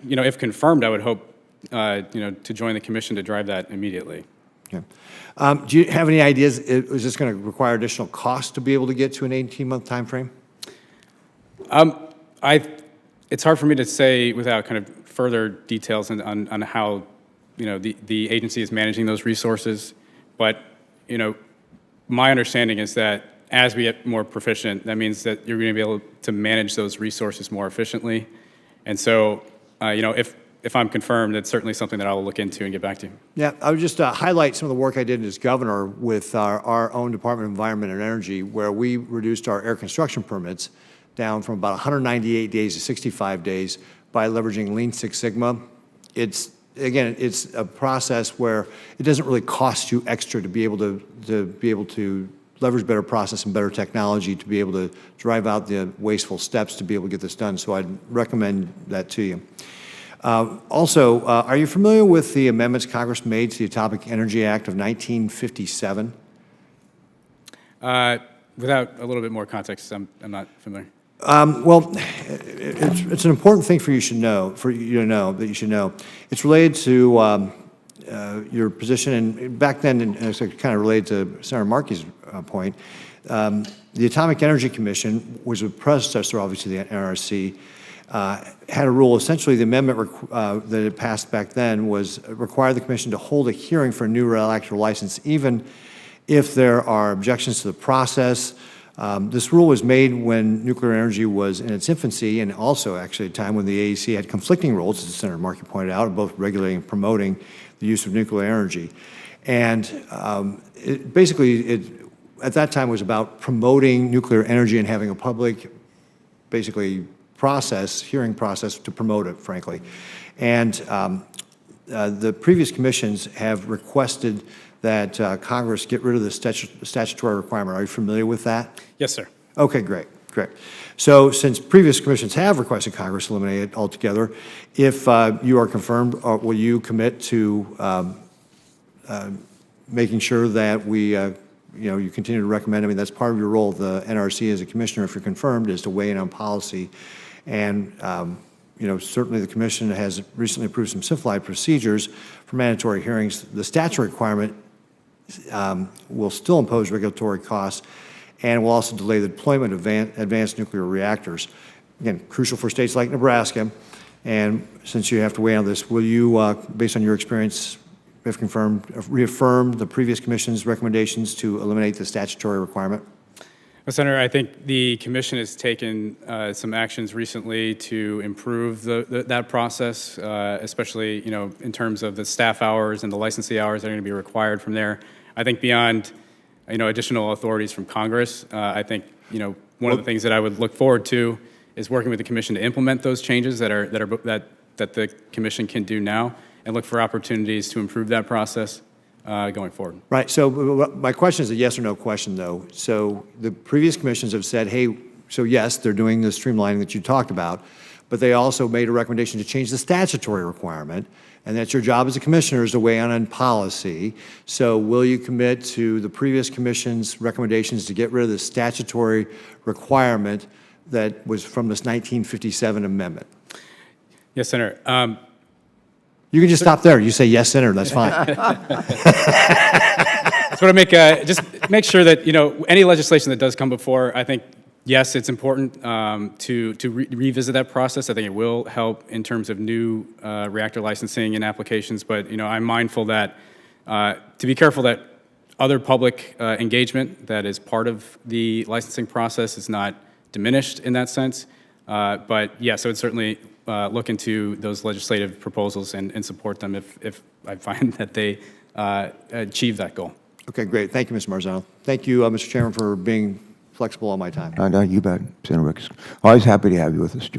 if confirmed, I would hope to join the commission to drive that immediately. Okay. Do you have any ideas? Is this going to require additional costs to be able to get to an 18-month time frame? It's hard for me to say without kind of further details on how the agency is managing those resources. But my understanding is that as we get more proficient, that means that you're going to be able to manage those resources more efficiently. And so, if I'm confirmed, it's certainly something that I will look into and get back to you. Yeah, I would just highlight some of the work I did as governor with our own Department of Environment and Energy, where we reduced our air construction permits down from about 198 days to 65 days by leveraging Lean Six Sigma. It's a process where it doesn't really cost you extra to be able to leverage better process and better technology to be able to drive out the wasteful steps to be able to get this done. So I'd recommend that to you. Also, are you familiar with the amendments Congress made to the Atomic Energy Act of 1957? Without a little bit more context, I'm not familiar. Well, it's an important thing for you to know. It's related to your position, and back then, and it's kind of related to Senator Markey's point. The Atomic Energy Commission, which was a predecessor, obviously, to the NRC, had a rule. Essentially, the amendment that it passed back then was require the commission to hold a hearing for a new reactor license, even if there are objections to the process. This rule was made when nuclear energy was in its infancy, and also actually at a time when the AEC had conflicting roles, as Senator Markey pointed out, both regulating and promoting the use of nuclear energy. And it at that time was about promoting nuclear energy and having a public, basically, hearing process to promote it, frankly. And the previous commissions have requested that Congress get rid of the statutory requirement. Are you familiar with that? Yes, sir. Okay, great. So since previous commissions have requested Congress eliminate it altogether, if you are confirmed, will you commit to making sure that we you continue to recommend, I mean, that's part of your role, the NRC as a commissioner, if you're confirmed, is to weigh in on policy. And, certainly the commission has recently approved some simplified procedures for mandatory hearings. The statute requirement will still impose regulatory costs and will also delay the deployment of advanced nuclear reactors. Again, crucial for states like Nebraska. And since you have to weigh on this, will you, based on your experience, if confirmed, reaffirm the previous commission's recommendations to eliminate the statutory requirement? Well, Senator, I think the commission has taken some actions recently to improve that process, especially in terms of the staff hours and the licensee hours that are going to be required from there. I think beyond additional authorities from Congress, I think one of the things that I would look forward to is working with the commission to implement those changes that the commission can do now, and look for opportunities to improve that process going forward. Right. So my question is a yes or no question, though. So the previous commissions have said, hey, so yes, they're doing the streamlining that you talked about, but they also made a recommendation to change the statutory requirement, and that's your job as a commissioner is to weigh in on policy. So will you commit to the previous commission's recommendations to get rid of the statutory requirement that was from this 1957 amendment? Yes, Senator. You can just stop there. You say yes, Senator, that's fine. So to just make sure that any legislation that does come before, I think yes, it's important to revisit that process. I think it will help in terms of new reactor licensing and applications. But I'm mindful that to be careful that other public engagement that is part of the licensing process is not diminished in that sense. But yes, I would certainly look into those legislative proposals and support them if I find that they achieve that goal. Okay, great. Thank you, Mr. Marzano. Thank you, Mr. Chairman, for being flexible on my time. No, you bet, Senator Ricks. Always happy to have you with us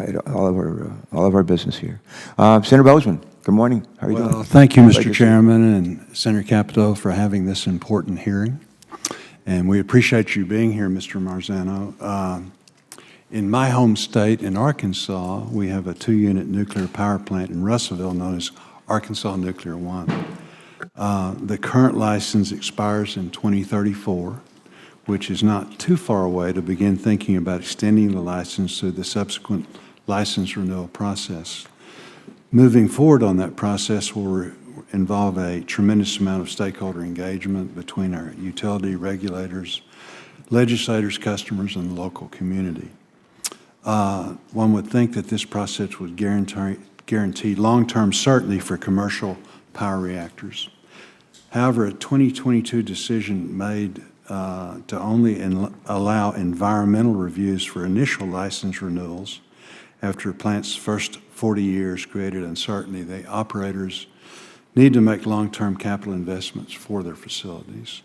at all of our business here. Senator Bozeman, good morning. How are you doing? Thank you, Glad to Mr. see you. Chairman and Senator Capito, for having this important hearing. And we appreciate you being here, Mr. Marzano. In my home state, in Arkansas, we have a 2-unit nuclear power plant in Russellville known as Arkansas Nuclear 1. The current license expires in 2034, which is not too far away to begin thinking about extending the license through the subsequent license renewal process. Moving forward on that process will involve a tremendous amount of stakeholder engagement between our utility regulators, legislators, customers, and the local community. One would think that this process would guarantee long-term certainty for commercial power reactors. However, a 2022 decision made to only allow environmental reviews for initial license renewals after a plant's first 40 years created uncertainty. The operators need to make long-term capital investments for their facilities.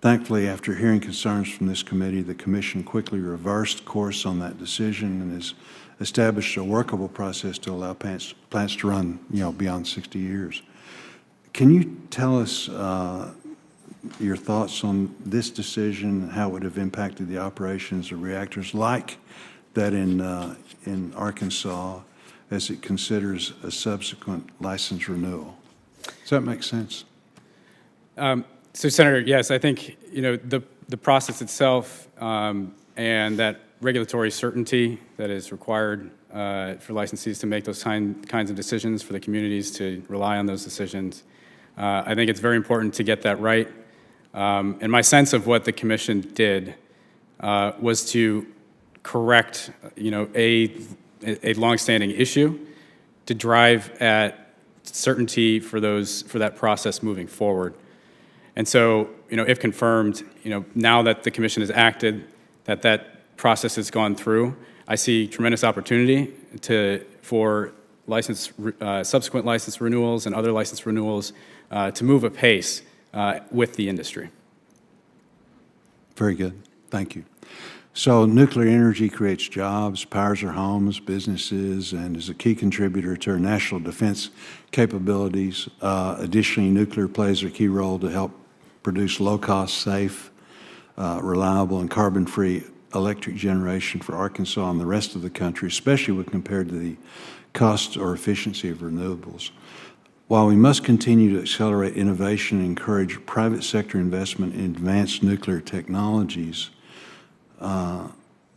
Thankfully, after hearing concerns from this committee, the Commission quickly reversed course on that decision and has established a workable process to allow plants to run, beyond 60 years. Can you tell us your thoughts on this decision, how it would have impacted the operations of reactors like that in Arkansas as it considers a subsequent license renewal? Does that make sense? So, Senator, yes, I think the process itself and that regulatory certainty that is required for licensees to make those kinds of decisions, for the communities to rely on those decisions. I think it's very important to get that right. And my sense of what the Commission did was to correct, a longstanding issue to drive at certainty for that process moving forward. And so, if confirmed, now that the Commission has acted, that process has gone through, I see tremendous opportunity for subsequent license renewals and other license renewals to move apace with the industry. Very good. Thank you. So nuclear energy creates jobs, powers our homes, businesses, and is a key contributor to our national defense capabilities. Additionally, nuclear plays a key role to help produce low-cost, safe, reliable, and carbon-free electric generation for Arkansas and the rest of the country, especially when compared to the cost or efficiency of renewables. While we must continue to accelerate innovation and encourage private sector investment in advanced nuclear technologies,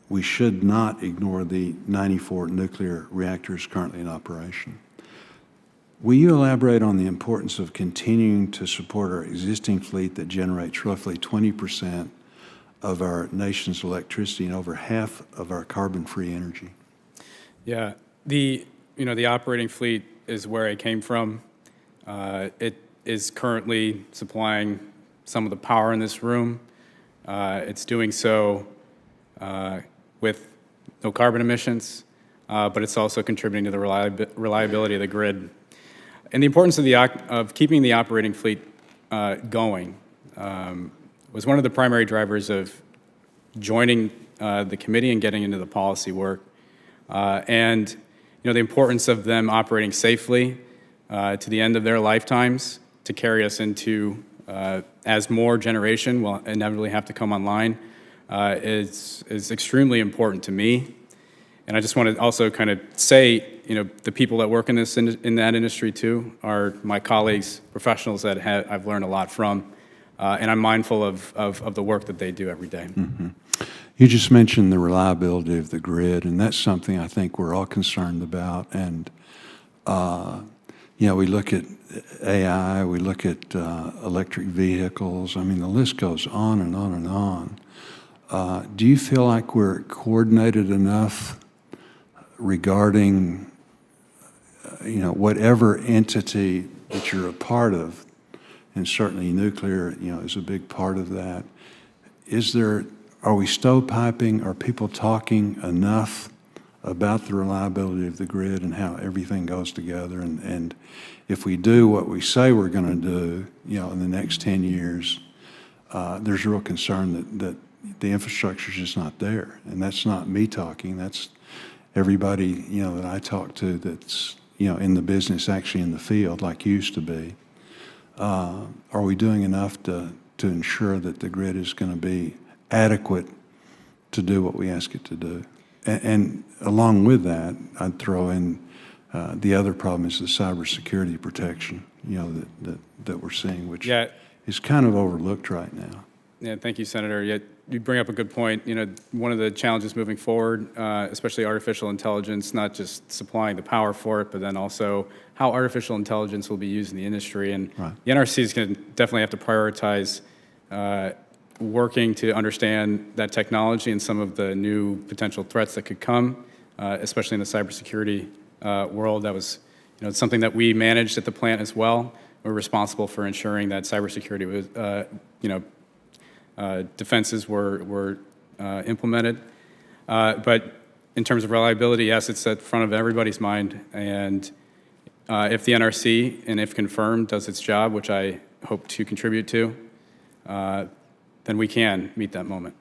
we should not ignore the 94 nuclear reactors currently in operation. Will you elaborate on the importance of continuing to support our existing fleet that generates roughly 20% of our nation's electricity and over half of our carbon-free energy? Yeah, the operating fleet is where I came from. It is currently supplying some of the power in this room. It's doing so with no carbon emissions, but it's also contributing to the reliability of the grid. And the importance of keeping the operating fleet going was one of the primary drivers of joining the committee and getting into the policy work. And the importance of them operating safely to the end of their lifetimes to carry us into, as more generation will inevitably have to come online, is extremely important to me. And I just want to also kind of say, the people that work in that industry too are my colleagues, professionals that I've learned a lot from, and I'm mindful of the work that they do every day. Mm-hmm. You just mentioned the reliability of the grid, and that's something I think we're all concerned about. And we look at AI, we look at electric vehicles. I mean, the list goes on and on and on. Do you feel like we're coordinated enough regarding, whatever entity that you're a part of, and certainly nuclear, is a big part of that? Are we stovepiping? Are people talking enough about the reliability of the grid and how everything goes together? And if we do what we say we're going to do, in the next 10 years, there's a real concern that the infrastructure is just not there. And that's not me talking. That's everybody, that I talk to that's, in the business, actually in the field, like you used to be. Are we doing enough to ensure that the grid is going to be adequate to do what we ask it to do? And along with that, I'd throw in the other problem is the cybersecurity protection, that we're seeing, which is kind of overlooked right now. Yeah, thank you, Senator. Yeah, you bring up a good point. One of the challenges moving forward, especially artificial intelligence, not just supplying the power for it, but then also how artificial intelligence will be used in the industry. And the NRC is going to definitely have to prioritize working to understand that technology and some of the new potential threats that could come, especially in the cybersecurity world. That was, something that we managed at the plant as well. We're responsible for ensuring that cybersecurity was, defenses were implemented. But in terms of reliability, yes, it's at the front of everybody's mind. And if the NRC, and if confirmed, does its job, which I hope to contribute to, then we can meet that moment.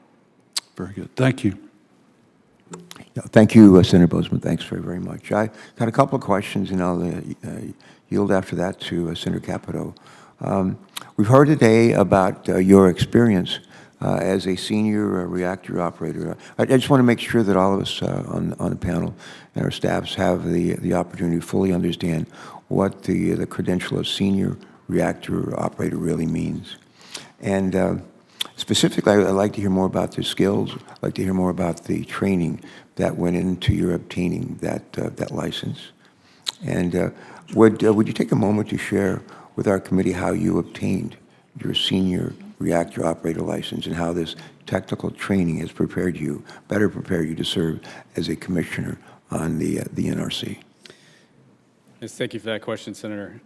Very good. Thank you. Yeah, thank you, Senator Bozeman. Thanks very, very much. I got a couple of questions, and I'll yield after that to Senator Capito. We've heard today about your experience as a senior reactor operator. I just want to make sure that all of us on the panel and our staffs have the opportunity to fully understand what the credential of senior reactor operator really means. And specifically, I'd like to hear more about the skills. I'd like to hear more about the training that went into your obtaining that license. And would you take a moment to share with our committee how you obtained your senior reactor operator license and how this technical training has better prepared you to serve as a commissioner on the NRC? Yes, thank you for that question, Senator.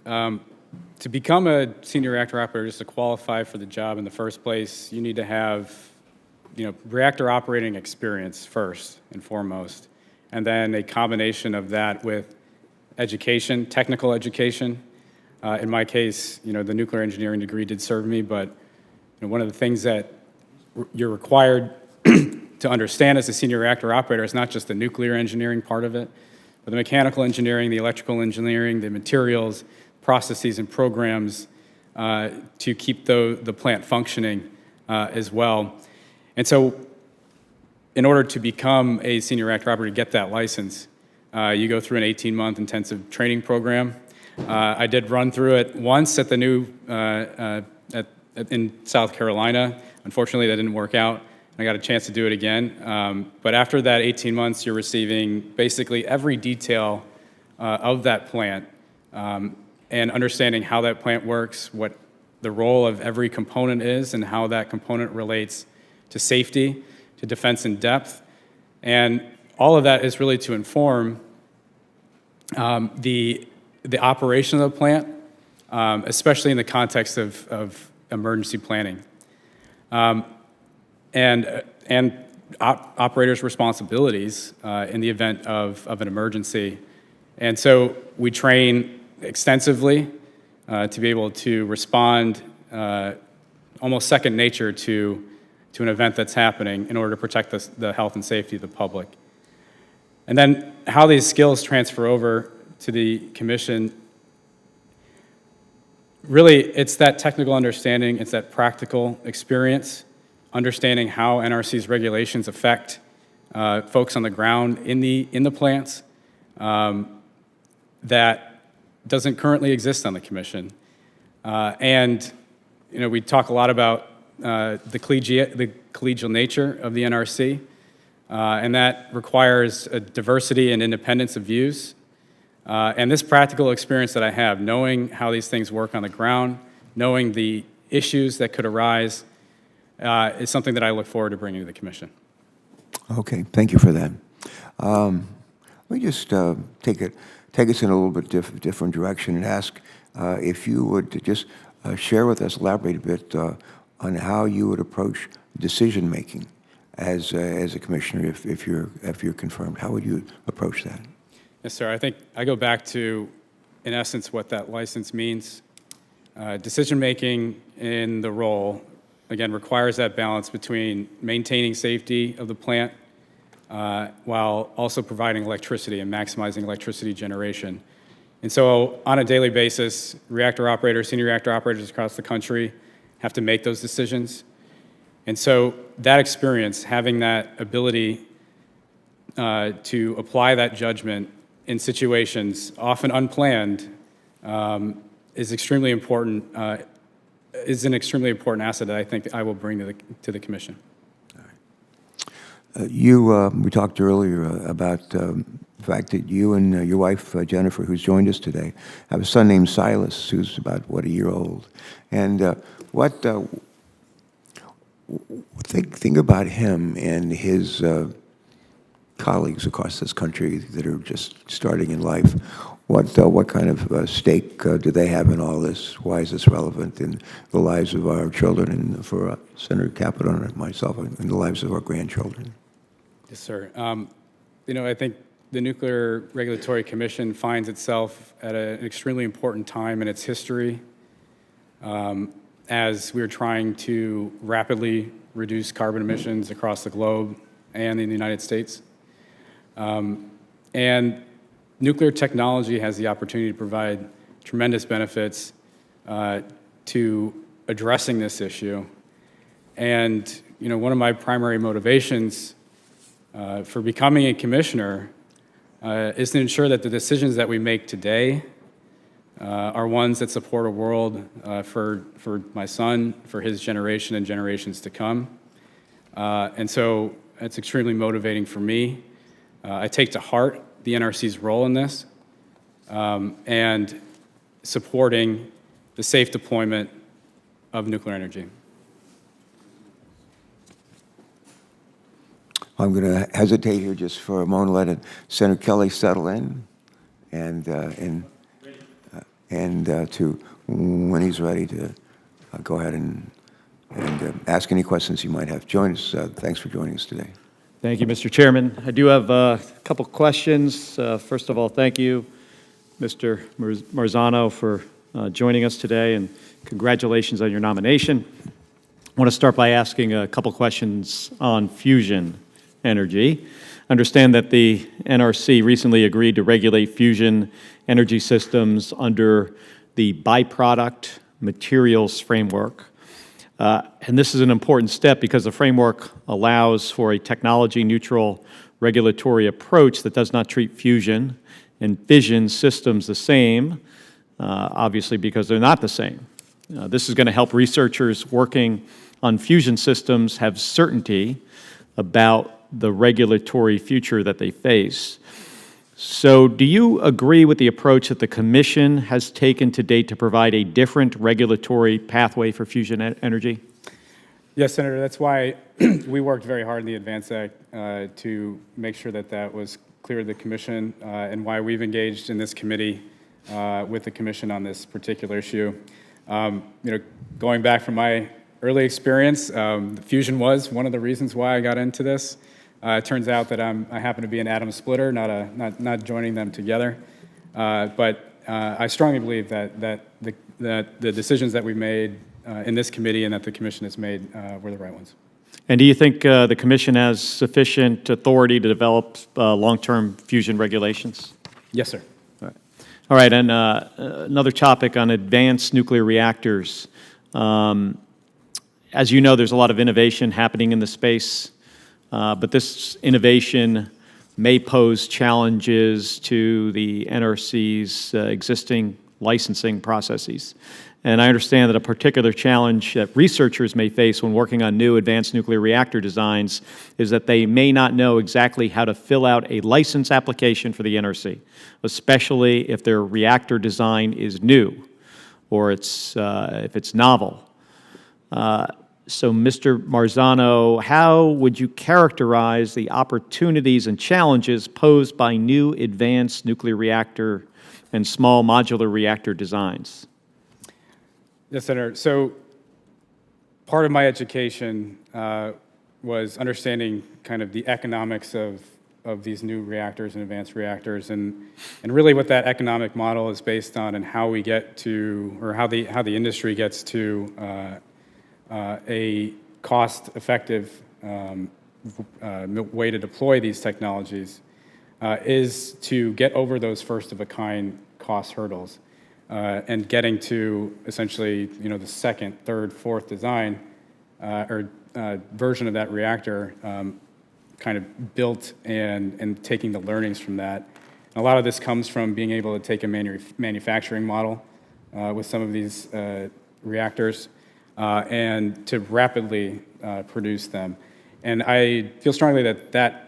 To become a senior reactor operator, just to qualify for the job in the first place, you need to have, reactor operating experience first and foremost, and then a combination of that with education, technical education. In my case, the nuclear engineering degree did serve me, but one of the things that you're required to understand as a senior reactor operator is not just the nuclear engineering part of it, but the mechanical engineering, the electrical engineering, the materials, processes, and programs to keep the plant functioning as well. And so in order to become a senior reactor operator, to get that license, you go through an 18-month intensive training program. I did run through it once at the new, in South Carolina. Unfortunately, that didn't work out. I got a chance to do it again. But after that 18 months, you're receiving basically every detail of that plant and understanding how that plant works, what the role of every component is, and how that component relates to safety, to defense in depth. And all of that is really to inform the operation of the plant, especially in the context of emergency planning. And operators' responsibilities in the event of an emergency. And so we train extensively to be able to respond almost second nature to an event that's happening in order to protect the health and safety of the public. And then how these skills transfer over to the commission, really it's that technical understanding, it's that practical experience, understanding how NRC's regulations affect folks on the ground in the plants that doesn't currently exist on the commission. And we talk a lot about the collegial nature of the NRC, and that requires a diversity and independence of views. And this practical experience that I have, knowing how these things work on the ground, knowing the issues that could arise, is something that I look forward to bringing to the commission. Okay, thank you for that. Let me just take us in a little bit different direction and ask if you would just share with us, elaborate a bit on how you would approach decision making as a commissioner if you're confirmed. How would you approach that? Yes, sir. I think I go back to, in essence, what that license means. Decision making in the role, again, requires that balance between maintaining safety of the plant while also providing electricity and maximizing electricity generation. And so on a daily basis, reactor operators, senior reactor operators across the country have to make those decisions. And so that experience, having that ability to apply that judgment in situations often unplanned is extremely important, is an extremely important asset that I think I will bring to the commission. We talked earlier about the fact that you and your wife, Jennifer, who's joined us today, have a son named Silas, who's about, a year old. And think about him and his colleagues across this country that are just starting in life. What kind of stake do they have in all this? Why is this relevant in the lives of our children and for Senator Capito and myself, in the lives of our grandchildren? Yes, sir. I think the Nuclear Regulatory Commission finds itself at an extremely important time in its history as we're trying to rapidly reduce carbon emissions across the globe and in the United States. And nuclear technology has the opportunity to provide tremendous benefits to addressing this issue. And, one of my primary motivations for becoming a commissioner is to ensure that the decisions that we make today are ones that support a world for my son, for his generation and generations to come. And so it's extremely motivating for me. I take to heart the NRC's role in this and supporting the safe deployment of nuclear energy. I'm going to hesitate here just for a moment, let Senator Kelly settle in, and to when he's ready to go ahead and ask any questions you might have. Join us. Thanks for joining us today. Thank you, Mr. Chairman. I do have a couple questions. First of all, thank you, Mr. Marzano, for joining us today, and congratulations on your nomination. I want to start by asking a couple questions on fusion energy. I understand that the NRC recently agreed to regulate fusion energy systems under the byproduct materials framework. And this is an important step because the framework allows for a technology-neutral regulatory approach that does not treat fusion and fission systems the same, obviously because they're not the same. This is going to help researchers working on fusion systems have certainty about the regulatory future that they face. So do you agree with the approach that the Commission has taken to date to provide a different regulatory pathway for fusion energy? Yes, Senator, that's why we worked very hard in the ADVANCE Act to make sure that that was clear to the Commission, and why we've engaged in this committee with the Commission on this particular issue. Going back from my early experience, fusion was one of the reasons why I got into this. It turns out that I happen to be an atom splitter, not joining them together. But I strongly believe that the decisions that we made in this committee and that the Commission has made were the right ones. And do you think the Commission has sufficient authority to develop long-term fusion regulations? Yes, sir. All right, and another topic on advanced nuclear reactors. As you know, there's a lot of innovation happening in the space, but this innovation may pose challenges to the NRC's existing licensing processes. And I understand that a particular challenge that researchers may face when working on new advanced nuclear reactor designs is that they may not know exactly how to fill out a license application for the NRC, especially if their reactor design is new or if it's novel. So, Mr. Marzano, how would you characterize the opportunities and challenges posed by new advanced nuclear reactor and small modular reactor designs? Yes, Senator. So part of my education was understanding kind of the economics of these new reactors and advanced reactors, and really what that economic model is based on, and how we get to, or how the industry gets to a cost-effective way to deploy these technologies is to get over those first-of-a-kind cost hurdles. And getting to essentially, the second, third, fourth design or version of that reactor kind of built and taking the learnings from that. And a lot of this comes from being able to take a manufacturing model with some of these reactors and to rapidly produce them. And I feel strongly that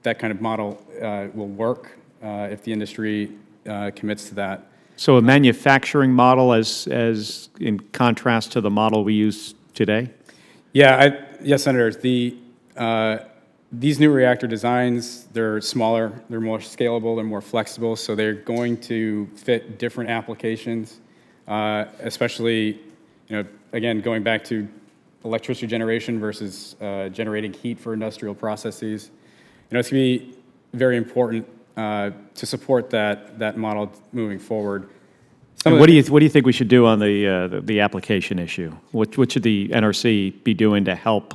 kind of model will work if the industry commits to that. So a manufacturing model as in contrast to the model we use today? Yeah, yes, Senator. These new reactor designs, they're smaller, they're more scalable, they're more flexible, so they're going to fit different applications, especially, again, going back to electricity generation versus generating heat for industrial processes. It's going to be very important to support that model moving forward. And what do you think we should do on the application issue? What should the NRC be doing to help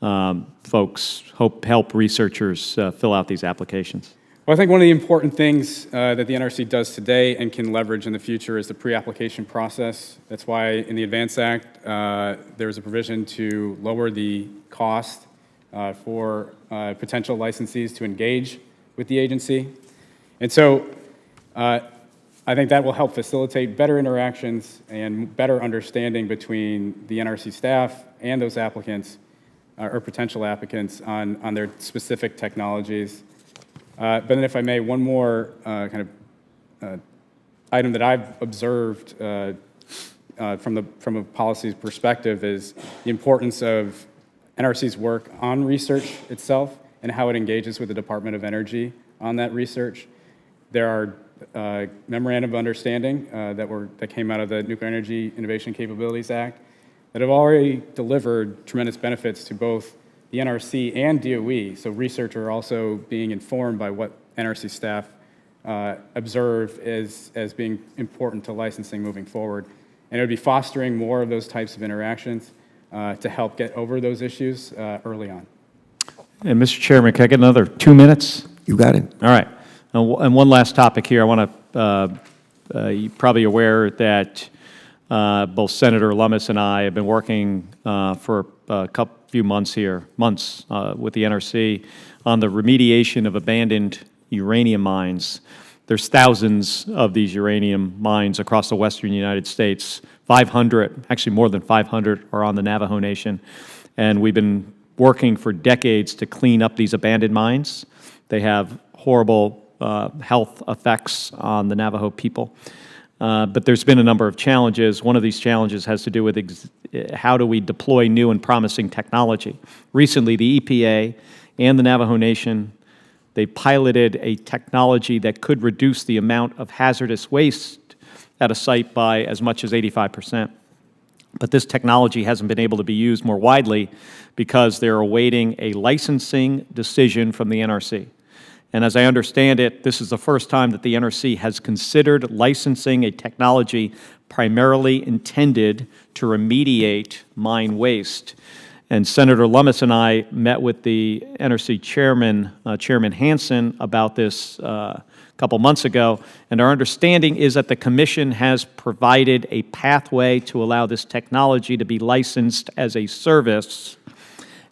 help researchers fill out these applications? Well, I think one of the important things that the NRC does today and can leverage in the future is the pre-application process. That's why in the ADVANCE Act, there is a provision to lower the cost for potential licensees to engage with the agency. And so I think that will help facilitate better interactions and better understanding between the NRC staff and those applicants or potential applicants on their specific technologies. But then if I may, one more kind of item that I've observed from a policy perspective is the importance of NRC's work on research itself and how it engages with the Department of Energy on that research. There are memorandum of understanding that came out of the Nuclear Energy Innovation Capabilities Act that have already delivered tremendous benefits to both the NRC and DOE. So researchers are also being informed by what NRC staff observe as being important to licensing moving forward. And it would be fostering more of those types of interactions to help get over those issues early on. And Mr. Chairman, can I get another 2 minutes? You got it. All right. And one last topic here. I want to, you're probably aware that both Senator Lummis and I have been working for a few months with the NRC on the remediation of abandoned uranium mines. There's thousands of these uranium mines across the western United States. 500, actually more than 500, are on the Navajo Nation. And we've been working for decades to clean up these abandoned mines. They have horrible health effects on the Navajo people. But there's been a number of challenges. One of these challenges has to do with how do we deploy new and promising technology. Recently, the EPA and the Navajo Nation, they piloted a technology that could reduce the amount of hazardous waste at a site by as much as 85%. But this technology hasn't been able to be used more widely because they're awaiting a licensing decision from the NRC. And as I understand it, this is the first time that the NRC has considered licensing a technology primarily intended to remediate mine waste. And Senator Lummis and I met with the NRC chairman, Chairman Hansen, about this a couple months ago, and our understanding is that the commission has provided a pathway to allow this technology to be licensed as a service,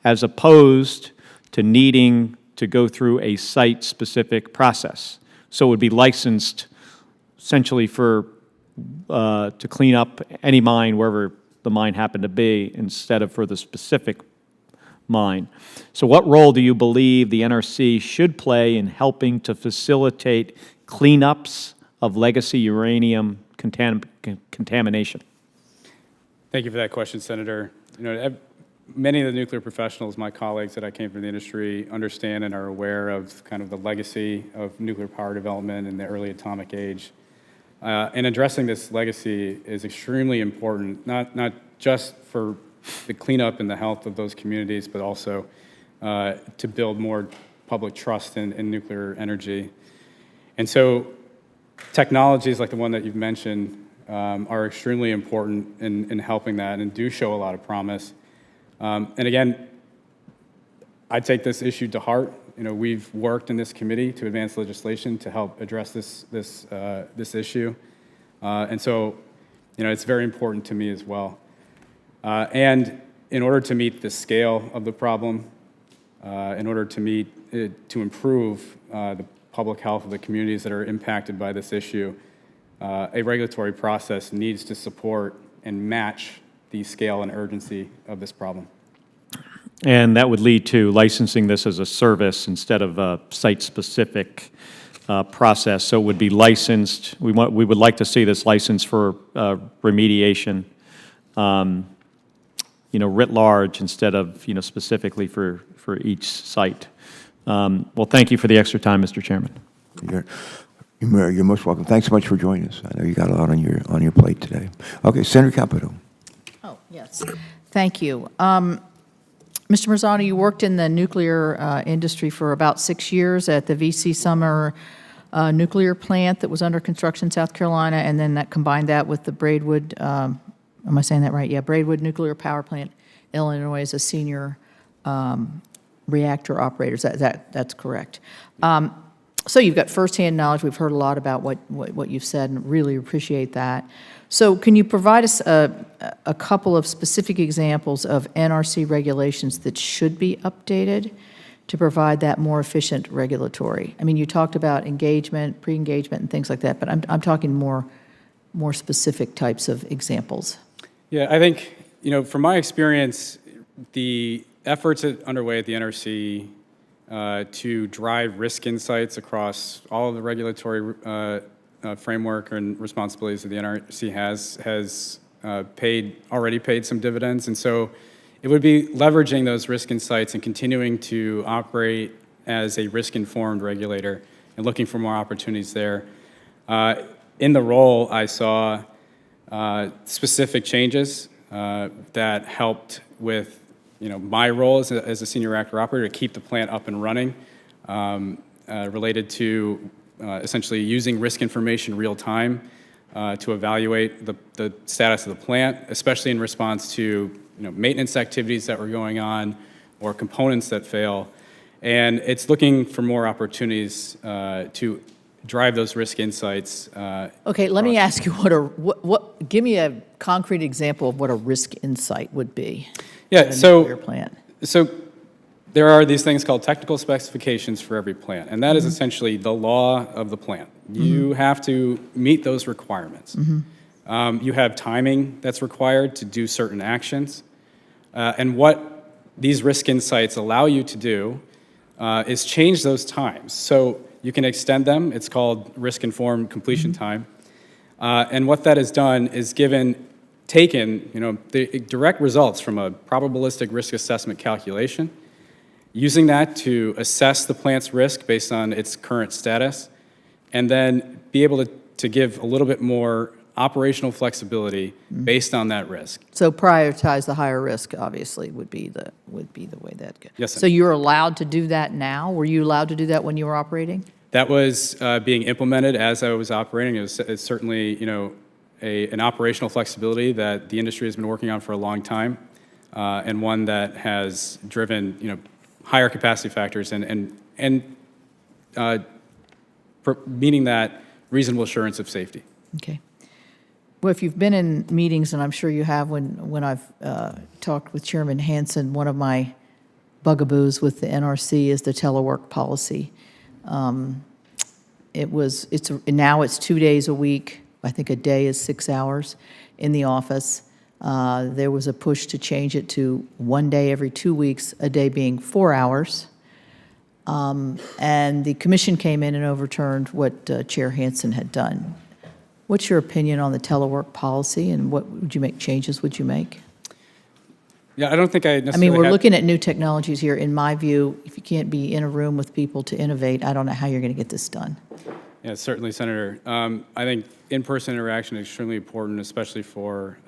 as opposed to needing to go through a site-specific process. So it would be licensed essentially for to clean up any mine wherever the mine happened to be, instead of for the specific mine. So what role do you believe the NRC should play in helping to facilitate cleanups of legacy uranium contamination? Thank you for that question, Senator. Many of the nuclear professionals, my colleagues that I came from the industry, understand and are aware of kind of the legacy of nuclear power development in the early atomic age. And addressing this legacy is extremely important, not just for the cleanup and the health of those communities, but also to build more public trust in nuclear energy. And so technologies like the one that you've mentioned are extremely important in helping that and do show a lot of promise. And again, I take this issue to heart. We've worked in this committee to advance legislation to help address this issue, and so it's very important to me as well. And in order to meet the scale of the problem, in order to improve the public health of the communities that are impacted by this issue, a regulatory process needs to support and match the scale and urgency of this problem. And that would lead to licensing this as a service instead of a site-specific process. So it would be licensed. We would like to see this licensed for remediation, writ large instead of specifically for each site. Well, thank you for the extra time, Mr. Chairman. You're most welcome. Thanks so much for joining us. I know you got a lot on your plate today. Okay, Senator Capito. Oh, yes. Thank you. Mr. Marzano, you worked in the nuclear industry for about 6 years at the VC Summer nuclear plant that was under construction in South Carolina, and then that combined that with the Braidwood, am I saying that right? Yeah, Braidwood Nuclear Power Plant, Illinois, as a senior reactor operator. That's correct. So you've got firsthand knowledge. We've heard a lot about what you've said, and really appreciate that. So can you provide us a couple of specific examples of NRC regulations that should be updated to provide that more efficient regulatory? I mean, you talked about engagement, pre-engagement, and things like that, but I'm talking more specific types of examples. Yeah, I think, from my experience, the efforts underway at the NRC to drive risk insights across all of the regulatory framework and responsibilities that the NRC has already paid some dividends. And so it would be leveraging those risk insights and continuing to operate as a risk-informed regulator and looking for more opportunities there. In the role, I saw specific changes that helped with my role as a senior reactor operator to keep the plant up and running, related to essentially using risk information real time to evaluate the status of the plant, especially in response to maintenance activities that were going on or components that fail. And it's looking for more opportunities to drive those risk insights. Okay, let me ask you give me a concrete example of what a risk insight would be. Yeah, at a nuclear plant. So there are these things called technical specifications for every plant, and that is essentially the law of the plant. You have to meet those requirements. You have timing that's required to do certain actions, and what these risk insights allow you to do is change those times. So you can extend them. It's called risk-informed completion time. And what that has done is taken the direct results from a probabilistic risk assessment calculation, using that to assess the plant's risk based on its current status, and then be able to give a little bit more operational flexibility based on that risk. So prioritize the higher risk, obviously, would be the way that goes. Yes, So ma'am. you're allowed to do that now? Were you allowed to do that when you were operating? That was being implemented as I was operating. It's certainly, an operational flexibility that the industry has been working on for a long time, and one that has driven, higher capacity factors and meaning that reasonable assurance of safety. Okay. Well, if you've been in meetings, and I'm sure you have when I've talked with Chairman Hansen, one of my bugaboos with the NRC is the telework policy. Now it's 2 days a week. I think a day is 6 hours in the office. There was a push to change it to 1 day every 2 weeks, a day being 4 hours. And the commission came in and overturned what Chair Hansen had done. What's your opinion on the telework policy, and what changes would you make? Yeah, I don't think I necessarily I mean, we're have- looking at new technologies here. In my view, if you can't be in a room with people to innovate, I don't know how you're going to get this done. Yeah, certainly, Senator. I think in-person interaction is extremely important, especially for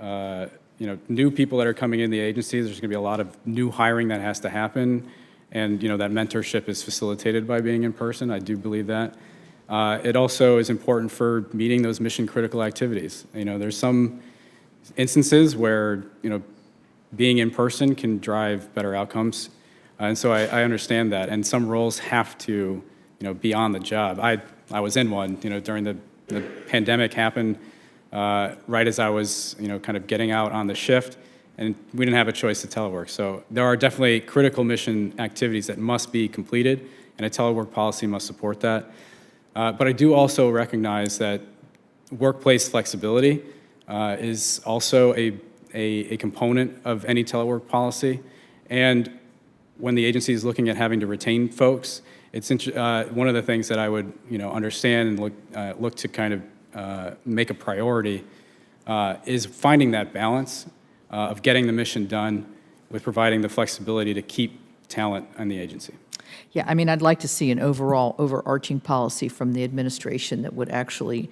new people that are coming in the agencies. There's going to be a lot of new hiring that has to happen, and that mentorship is facilitated by being in person. I do believe that. It also is important for meeting those mission-critical activities. There's some instances where being in person can drive better outcomes, and so I understand that. And some roles have to be on the job. I was in one, during the pandemic happened right as I was, kind of getting out on the shift, and we didn't have a choice to telework. So there are definitely critical mission activities that must be completed, and a telework policy must support that. But I do also recognize that workplace flexibility is also a component of any telework policy. And when the agency is looking at having to retain folks, it's one of the things that I would understand and look to kind of make a priority is finding that balance of getting the mission done with providing the flexibility to keep talent in the agency. Yeah, I mean, I'd like to see an overall overarching policy from the administration that would actually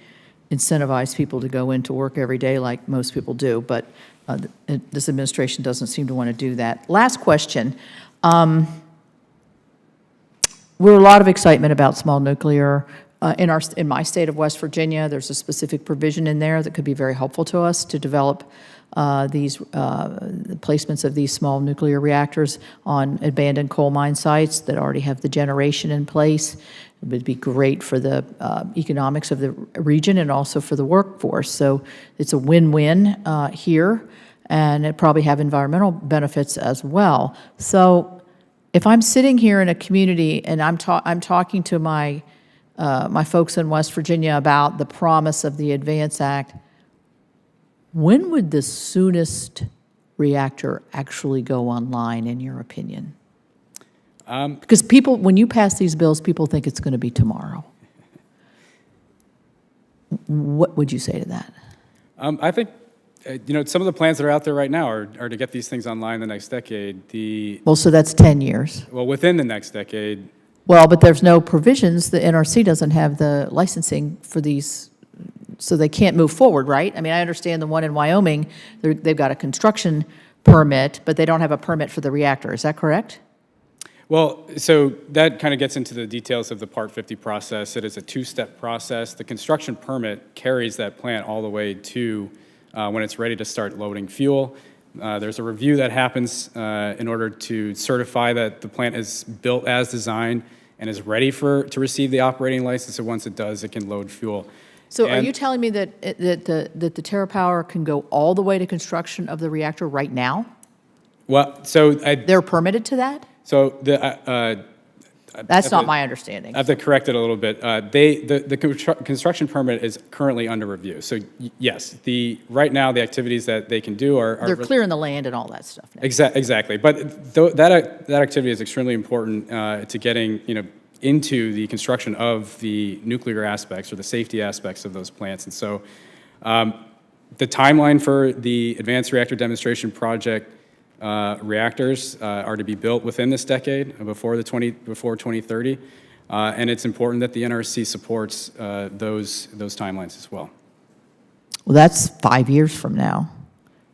incentivize people to go into work every day like most people do, but this administration doesn't seem to want to do that. Last question. We're a lot of excitement about small nuclear. In my state of West Virginia, there's a specific provision in there that could be very helpful to us to develop these placements of these small nuclear reactors on abandoned coal mine sites that already have the generation in place. It would be great for the economics of the region and also for the workforce. So it's a win-win here, and it probably have environmental benefits as well. So if I'm sitting here in a community and I'm talking to my folks in West Virginia about the promise of the ADVANCE Act, when would the soonest reactor actually go online, in your opinion? Because people, when you pass these bills, people think it's going to be tomorrow. What would you say to that? I think, some of the plans that are out there right now are to get these things online the next decade. Well, so that's 10 years. Well, within the next decade. Well, but there's no provisions. The NRC doesn't have the licensing for these, so they can't move forward, right? I mean, I understand the one in Wyoming, they've got a construction permit, but they don't have a permit for the reactor. Is that correct? Well, so that kind of gets into the details of the Part 50 process. It is a two-step process. The construction permit carries that plant all the way to when it's ready to start loading fuel. There's a review that happens in order to certify that the plant is built as designed and is ready to receive the operating license. So once it does, it can load fuel. So are you telling me that the TerraPower can go all the way to construction of the reactor right now? Well, so They're permitted to that? So That's not my understanding. I have to correct it a little bit. The construction permit is currently under review. So yes, right now, the activities that they can do are. They're clearing the land and all that stuff now. Exactly. But that activity is extremely important to getting, into the construction of the nuclear aspects or the safety aspects of those plants. And so the timeline for the advanced reactor demonstration project reactors are to be built within this decade, before 2030, and it's important that the NRC supports those timelines as well. Well, that's 5 years from now.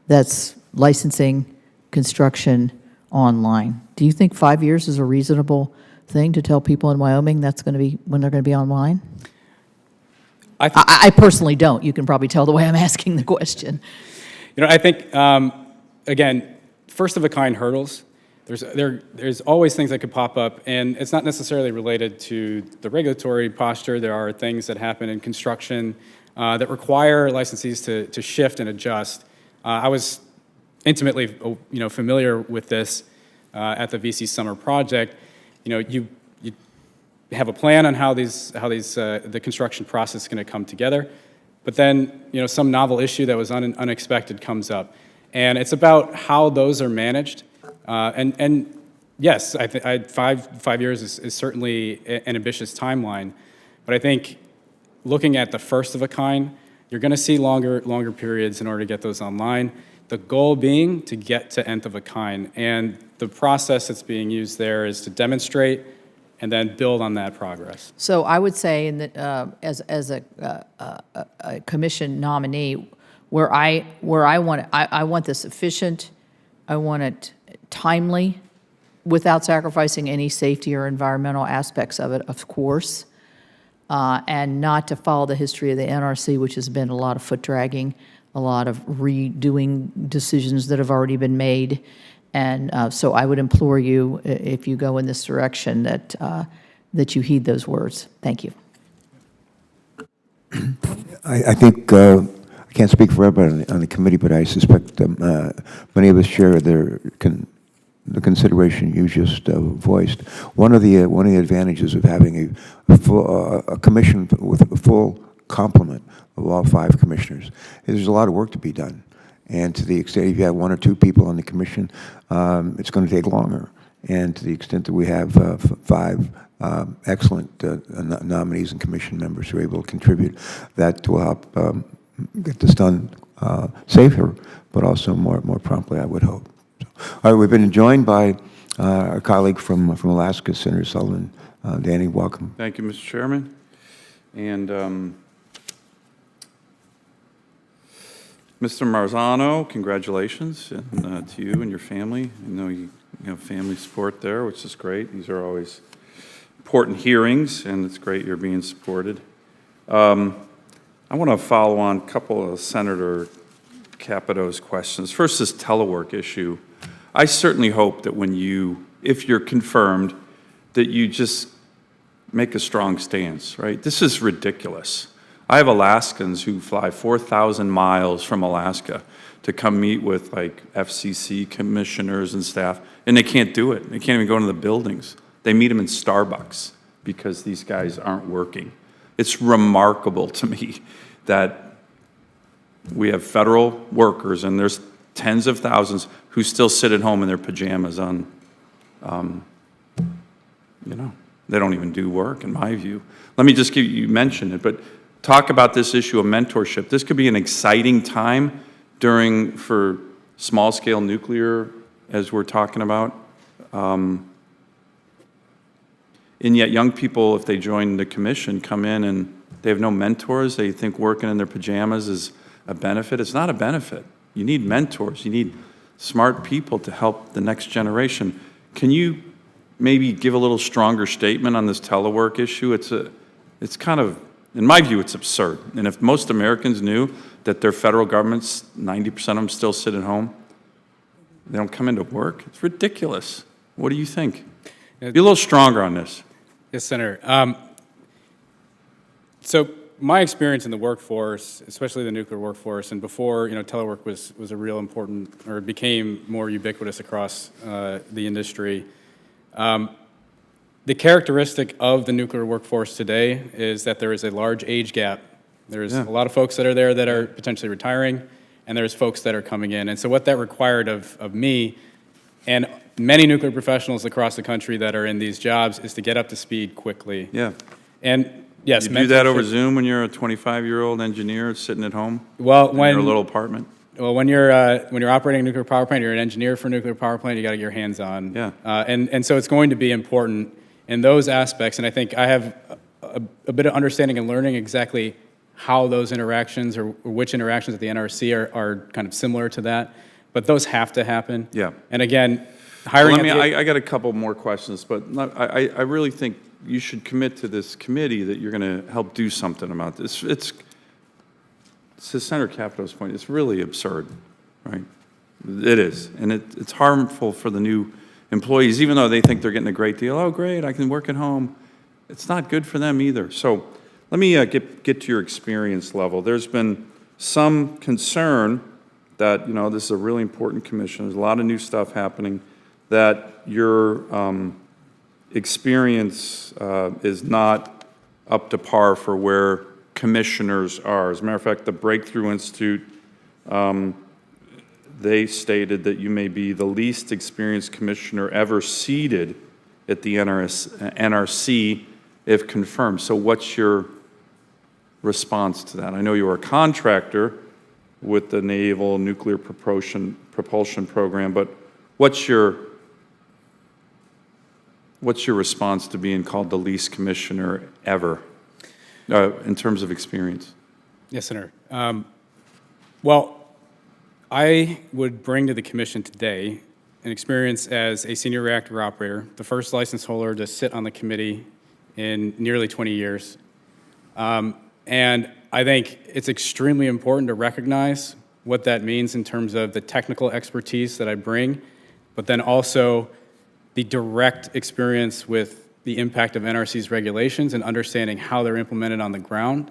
That's licensing, construction, online. Do you think 5 years is a reasonable thing to tell people in Wyoming that's going to be when they're going to be online? I personally don't. You can probably tell the way I'm asking the question. I think, again, first-of-a-kind hurdles, there's always things that could pop up, and it's not necessarily related to the regulatory posture. There are things that happen in construction that require licensees to shift and adjust. I was intimately, familiar with this at the VC Summer Project. You have a plan on how the construction process is going to come together, but then some novel issue that was unexpected comes up, and it's about how those are managed. And yes, I think 5 years is certainly an ambitious timeline, but I think looking at the first of a kind, you're going to see longer periods in order to get those online. The goal being to get to nth of a kind, and the process that's being used there is to demonstrate and then build on that progress. So I would say, as a commission nominee, where I want this efficient, I want it timely, without sacrificing any safety or environmental aspects of it, of course, and not to follow the history of the NRC, which has been a lot of foot dragging, a lot of redoing decisions that have already been made. And so I would implore you, if you go in this direction, that you heed those words. Thank you. I think, I can't speak for everybody on the committee, but I suspect many of us share the consideration you just voiced. One of the advantages of having a commission with a full complement of all 5 commissioners is there's a lot of work to be done. And to the extent if you have 1 or 2 people on the commission, it's going to take longer. And to the extent that we have 5 excellent nominees and commission members who are able to contribute, that will help get this done safer, but also more promptly, I would hope. So, all right, we've been joined by our colleague from Alaska, Senator Sullivan. Danny, welcome. Thank you, Mr. Chairman. And Mr. Marzano, congratulations to you and your family. I know you have family support there, which is great. These are always important hearings, and it's great you're being supported. I want to follow on a couple of Senator Capito's questions. First, this telework issue. I certainly hope that if you're confirmed, that you just make a strong stance, right? This is ridiculous. I have Alaskans who fly 4,000 miles from Alaska to come meet with FCC commissioners and staff, and they can't do it. They can't even go into the buildings. They meet them in Starbucks because these guys aren't working. It's remarkable to me that we have federal workers, and there's tens of thousands who still sit at home in their pajamas on, they don't even do work, in my view. Let me just you mentioned it, but talk about this issue of mentorship. This could be an exciting time for small-scale nuclear, as we're talking about. And yet young people, if they join the commission, come in and they have no mentors. They think working in their pajamas is a benefit. It's not a benefit. You need mentors. You need smart people to help the next generation. Can you maybe give a little stronger statement on this telework issue? It's kind of, in my view, it's absurd. And if most Americans knew that their federal governments, 90% of them still sit at home, they don't come into work, it's ridiculous. What do you think? Be a little stronger on this. Yes, Senator. So my experience in the workforce, especially the nuclear workforce, and before telework was a real important, or became more ubiquitous across the industry, The characteristic of the nuclear workforce today is that there is a large age gap. There's a lot of folks that are there that are potentially retiring, and there's folks that are coming in. And so what that required of me and many nuclear professionals across the country that are in these jobs is to get up to speed quickly. Yeah. And yes, You do that over mentorship- Zoom when you're a 25-year-old engineer sitting at home? Well, in your when little apartment? Well, when you're operating a nuclear power plant, you're an engineer for a nuclear power plant. You got to get your hands on. Yeah. And so it's going to be important in those aspects. And I think I have a bit of understanding and learning exactly how those interactions or which interactions at the NRC are kind of similar to that. But those have to happen. Yeah. And again, hiring. I got a couple more questions, but I really think you should commit to this committee that you're going to help do something about this. It's to Senator Capito's point, it's really absurd, right? It is. And it's harmful for the new employees, even though they think they're getting a great deal. Oh, great, I can work at home. It's not good for them either. So let me get to your experience level. There's been some concern that, this is a really important commission. There's a lot of new stuff happening, that your experience is not up to par for where commissioners are. As a matter of fact, the Breakthrough Institute, they stated that you may be the least experienced commissioner ever seated at the NRC if confirmed. So what's your response to that? I know you're a contractor with the Naval Nuclear Propulsion Program, but what's your response to being called the least commissioner ever in terms of experience? Yes, Senator. Well, I would bring to the commission today an experience as a senior reactor operator, the first license holder to sit on the committee in nearly 20 years. And I think it's extremely important to recognize what that means in terms of the technical expertise that I bring, but then also the direct experience with the impact of NRC's regulations and understanding how they're implemented on the ground.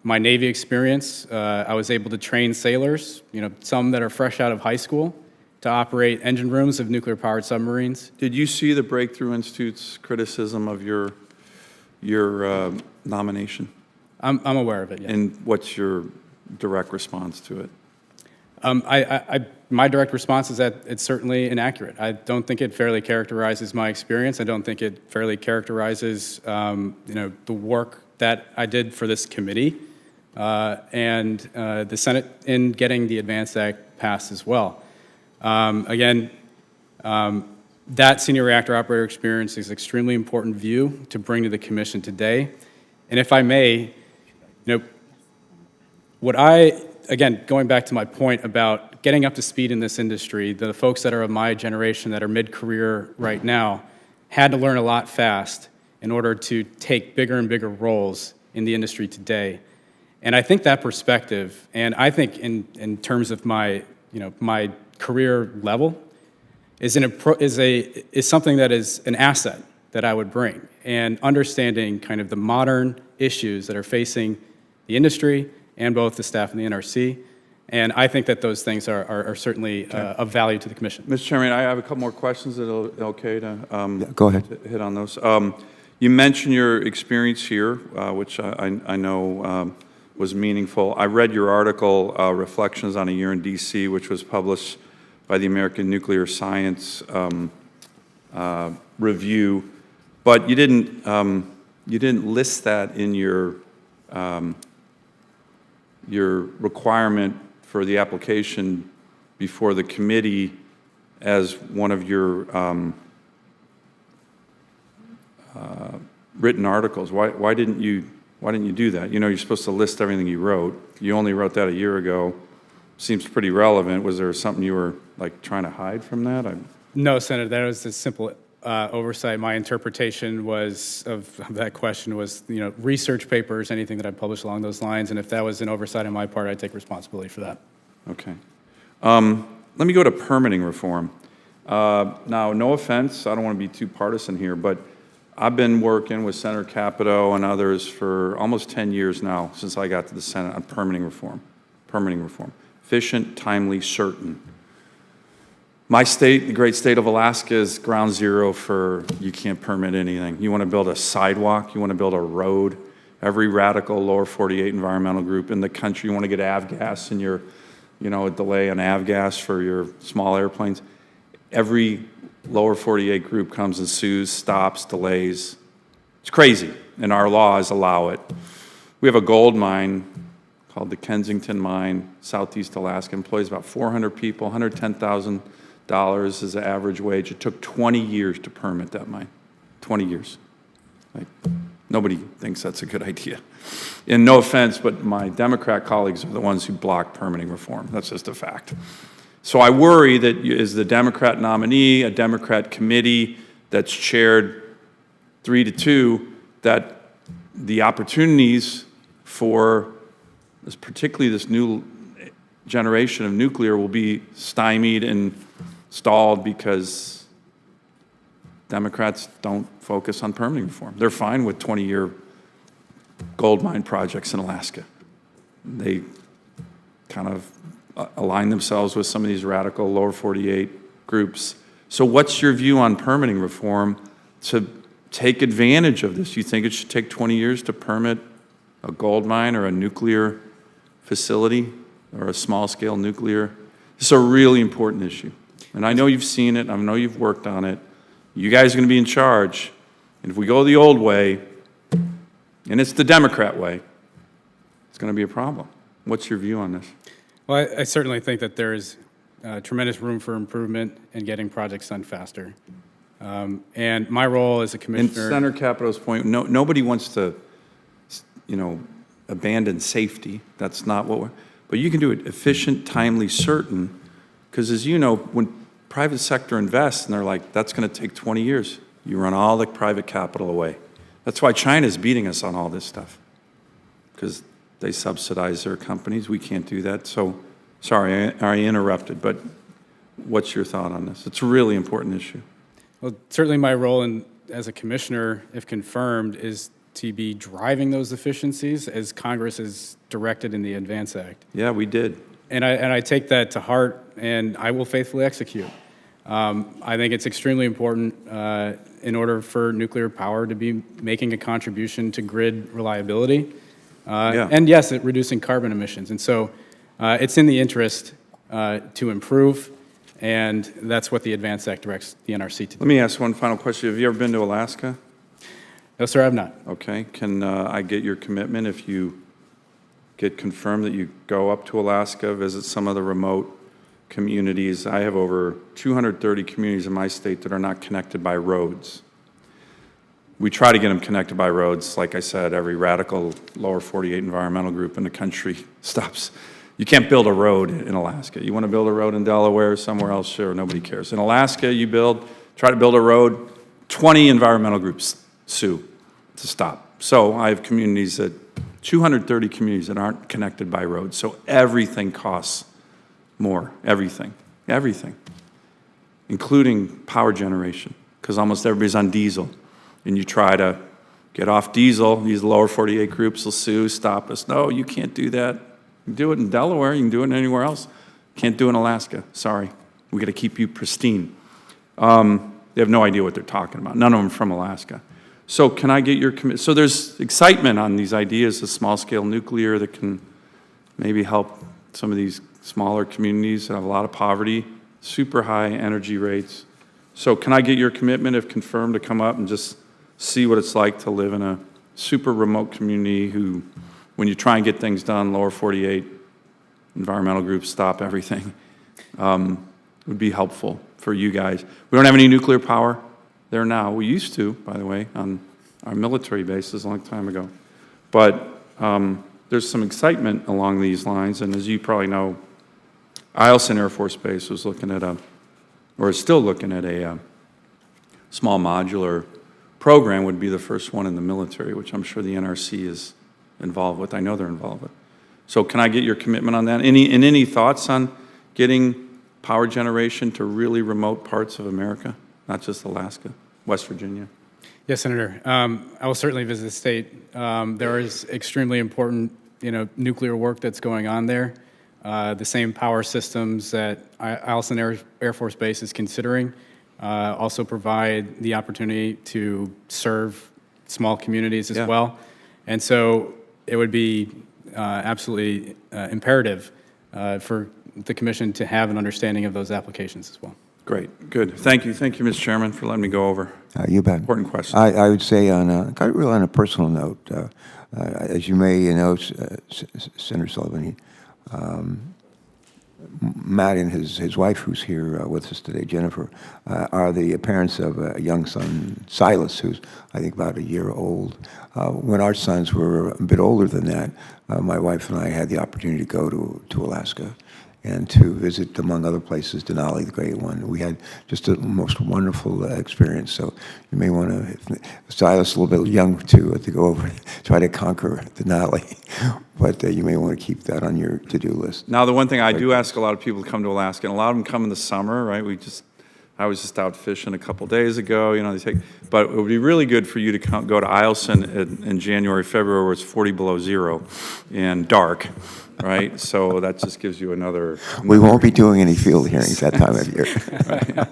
My Navy experience, I was able to train sailors, some that are fresh out of high school, to operate engine rooms of nuclear-powered submarines. Did you see the Breakthrough Institute's criticism of your nomination? I'm aware of it, yes. And what's your direct response to it? My direct response is that it's certainly inaccurate. I don't think it fairly characterizes my experience. I don't think it fairly characterizes, the work that I did for this committee and the Senate in getting the Advanced Act passed as well. Again, that senior reactor operator experience is an extremely important view to bring to the commission today. And if I may, again, going back to my point about getting up to speed in this industry, the folks that are of my generation that are mid-career right now had to learn a lot fast in order to take bigger and bigger roles in the industry today. And I think that perspective, and I think in terms of my career level, is something that is an asset that I would bring. And understanding kind of the modern issues that are facing the industry and both the staff and the NRC. And I think that those things are certainly of value to the commission. Mr. Chairman, I have a couple more questions. Is it okay to Go ahead. to hit on those? You mentioned your experience here, which I know was meaningful. I read your article, Reflections on a Year in D.C., which was published by the American Nuclear Science Review, but you didn't list that in your requirement for the application before the committee as one of your written articles. Why didn't you do that? You're supposed to list everything you wrote. You only wrote that a year ago. Seems pretty relevant. Was there something you were trying to hide from that? No, Senator, that was a simple oversight. My interpretation of that question was, research papers, anything that I published along those lines, and if that was an oversight on my part, I'd take responsibility for that. Okay. Let me go to permitting reform. Now, no offense, I don't want to be too partisan here, but I've been working with Senator Capito and others for almost 10 years now since I got to the Senate on permitting reform. Efficient, timely, certain. My state, the great state of Alaska, is ground zero for you can't permit anything. You want to build a sidewalk, you want to build a road. Every radical lower 48 environmental group in the country, you want to get avgas in your, a delay on avgas for your small airplanes. Every lower 48 group comes and sues, stops, delays. It's crazy, and our laws allow it. We have a gold mine called the Kensington Mine, Southeast Alaska, employs about 400 people, $110,000 is the average wage. It took 20 years to permit that mine, 20 years. Like, nobody thinks that's a good idea. And no offense, but my Democrat colleagues are the ones who block permitting reform. That's just a fact. So I worry that as the Democrat nominee, a Democrat committee that's chaired 3-2, that the opportunities for this, particularly this new generation of nuclear, will be stymied and stalled because Democrats don't focus on permitting reform. They're fine with 20-year gold mine projects in Alaska. They kind of align themselves with some of these radical lower 48 groups. So what's your view on permitting reform to take advantage of this? You think it should take 20 years to permit a gold mine or a nuclear facility or a small-scale nuclear? It's a really important issue. And I know you've seen it. I know you've worked on it. You guys are going to be in charge. And if we go the old way, and it's the Democrat way, it's going to be a problem. What's your view on this? Well, I certainly think that there is tremendous room for improvement in getting projects done faster. And my role as a And commissioner... Senator Capito's point, nobody wants to, abandon safety. That's not what we're... But you can do it efficient, timely, certain, because as you know, when private sector invests and they're like, that's going to take 20 years, you run all the private capital away. That's why China's beating us on all this stuff, because they subsidize their companies. We can't do that. So, sorry, I interrupted, but what's your thought on this? It's a really important issue. Well, certainly my role as a commissioner, if confirmed, is to be driving those efficiencies as Congress has directed in the ADVANCE Act. Yeah, we did. And I take that to heart, and I will faithfully execute. I think it's extremely important in order for nuclear power to be making a contribution to grid reliability. And yes, at reducing carbon emissions. And so it's in the interest to improve, and that's what the ADVANCE Act directs the NRC to do. Let me ask one final question. Have you ever been to Alaska? No, sir, I've not. Okay. Can I get your commitment if you get confirmed that you go up to Alaska, visit some of the remote communities? I have over 230 communities in my state that are not connected by roads. We try to get them connected by roads. Like I said, every radical lower 48 environmental group in the country stops. You can't build a road in Alaska. You want to build a road in Delaware or somewhere else, sure, nobody cares. In Alaska, you try to build a road, 20 environmental groups sue to stop. So I have communities 230 communities that aren't connected by roads. So everything costs more, everything, including power generation, because almost everybody's on diesel. And you try to get off diesel, these lower 48 groups will sue, stop us. No, you can't do that. You can do it in Delaware, you can do it anywhere else. Can't do it in Alaska, sorry. We got to keep you pristine. They have no idea what they're talking about. None of them are from Alaska. So can I get your commitment? So there's excitement on these ideas of small-scale nuclear that can maybe help some of these smaller communities that have a lot of poverty, super high energy rates. So can I get your commitment, if confirmed, to come up and just see what it's like to live in a super remote community who, when you try and get things done, lower 48 environmental groups stop everything? Would be helpful for you guys. We don't have any nuclear power there now. We used to, by the way, on our military bases a long time ago. But there's some excitement along these lines, and as you probably know, Eielson Air Force Base was looking at or is still looking at a small modular program, would be the first one in the military, which I'm sure the NRC is involved with. I know they're involved with. So can I get your commitment on that? Any thoughts on getting power generation to really remote parts of America? Not just Alaska, West Virginia. Yes, Senator. I will certainly visit the state. There is extremely important, nuclear work that's going on there. the same power systems that Eielson Air Force Base is considering. Also provide the opportunity to serve small communities as Yeah. well. And so it would be absolutely imperative for the commission to have an understanding of those applications as well. Great, good. Thank you, Mr. Chairman, for letting me go over. You bet. Important question. I would say on a personal note, as you may know, Senator Sullivan, Matt and his wife, who's here with us today, Jennifer, are the parents of a young son, Silas, who's, I think, about a year old. When our sons were a bit older than that, my wife and I had the opportunity to go to Alaska and to visit, among other places, Denali, the Great One. We had just a most wonderful experience. So you may want to, Silas a little bit young to go over, try to conquer Denali, but you may want to keep that on your to-do list. Now, the one thing I do ask a lot of people to come to Alaska, and a lot of them come in the summer, right? I was just out fishing a couple days ago, but it would be really good for you to go to Eielson in January, February, where it's 40 below zero and dark, right? So that just gives you another. We won't be doing any field hearings that time of year.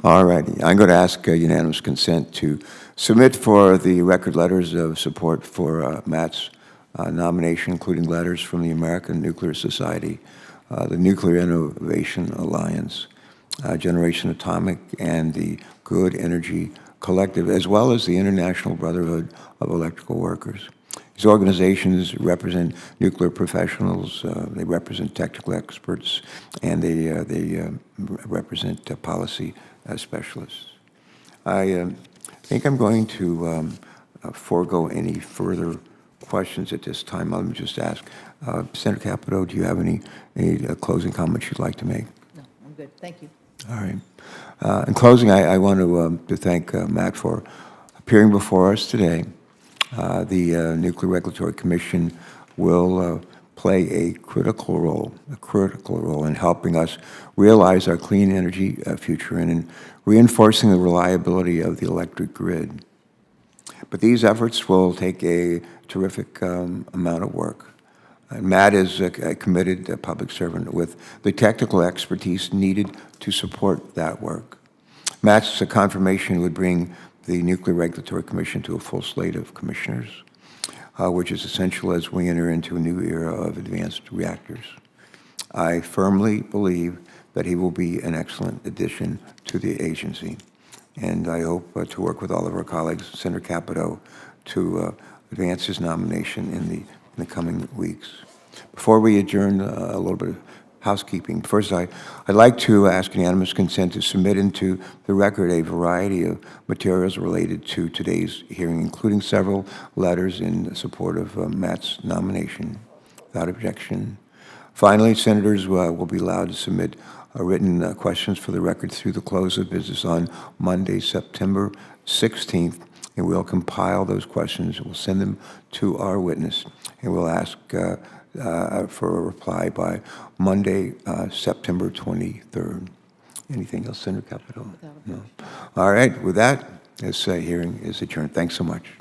All righty. I'm going to ask unanimous consent to submit for the record letters of support for Matt's nomination, including letters from the American Nuclear Society, the Nuclear Innovation Alliance, Generation Atomic, and the Good Energy Collective, as well as the International Brotherhood of Electrical Workers. These organizations represent nuclear professionals, they represent technical experts, and they represent policy specialists. I think I'm going to forego any further questions at this time. Let me just ask, Senator Capito, do you have any closing comments you'd like to make? No, I'm good. Thank you. All right. In closing, I want to thank Matt for appearing before us today. The Nuclear Regulatory Commission will play a critical role in helping us realize our clean energy future and in reinforcing the reliability of the electric grid. But these efforts will take a terrific amount of work. Matt is a committed public servant with the technical expertise needed to support that work. Matt's confirmation would bring the Nuclear Regulatory Commission to a full slate of commissioners, which is essential as we enter into a new era of advanced reactors. I firmly believe that he will be an excellent addition to the agency, and I hope to work with all of our colleagues, Senator Capito, to advance his nomination in the coming weeks. Before we adjourn, a little bit of housekeeping. First, I'd like to ask unanimous consent to submit into the record a variety of materials related to today's hearing, including several letters in support of Matt's nomination, without objection. Finally, senators will be allowed to submit written questions for the record through the close of business on Monday, September 16th, and we'll compile those questions. We'll send them to our witness, and we'll ask for a reply by Monday, September 23rd. Anything else, Senator Capito? No. All right. With that, this hearing is adjourned. Thanks so much.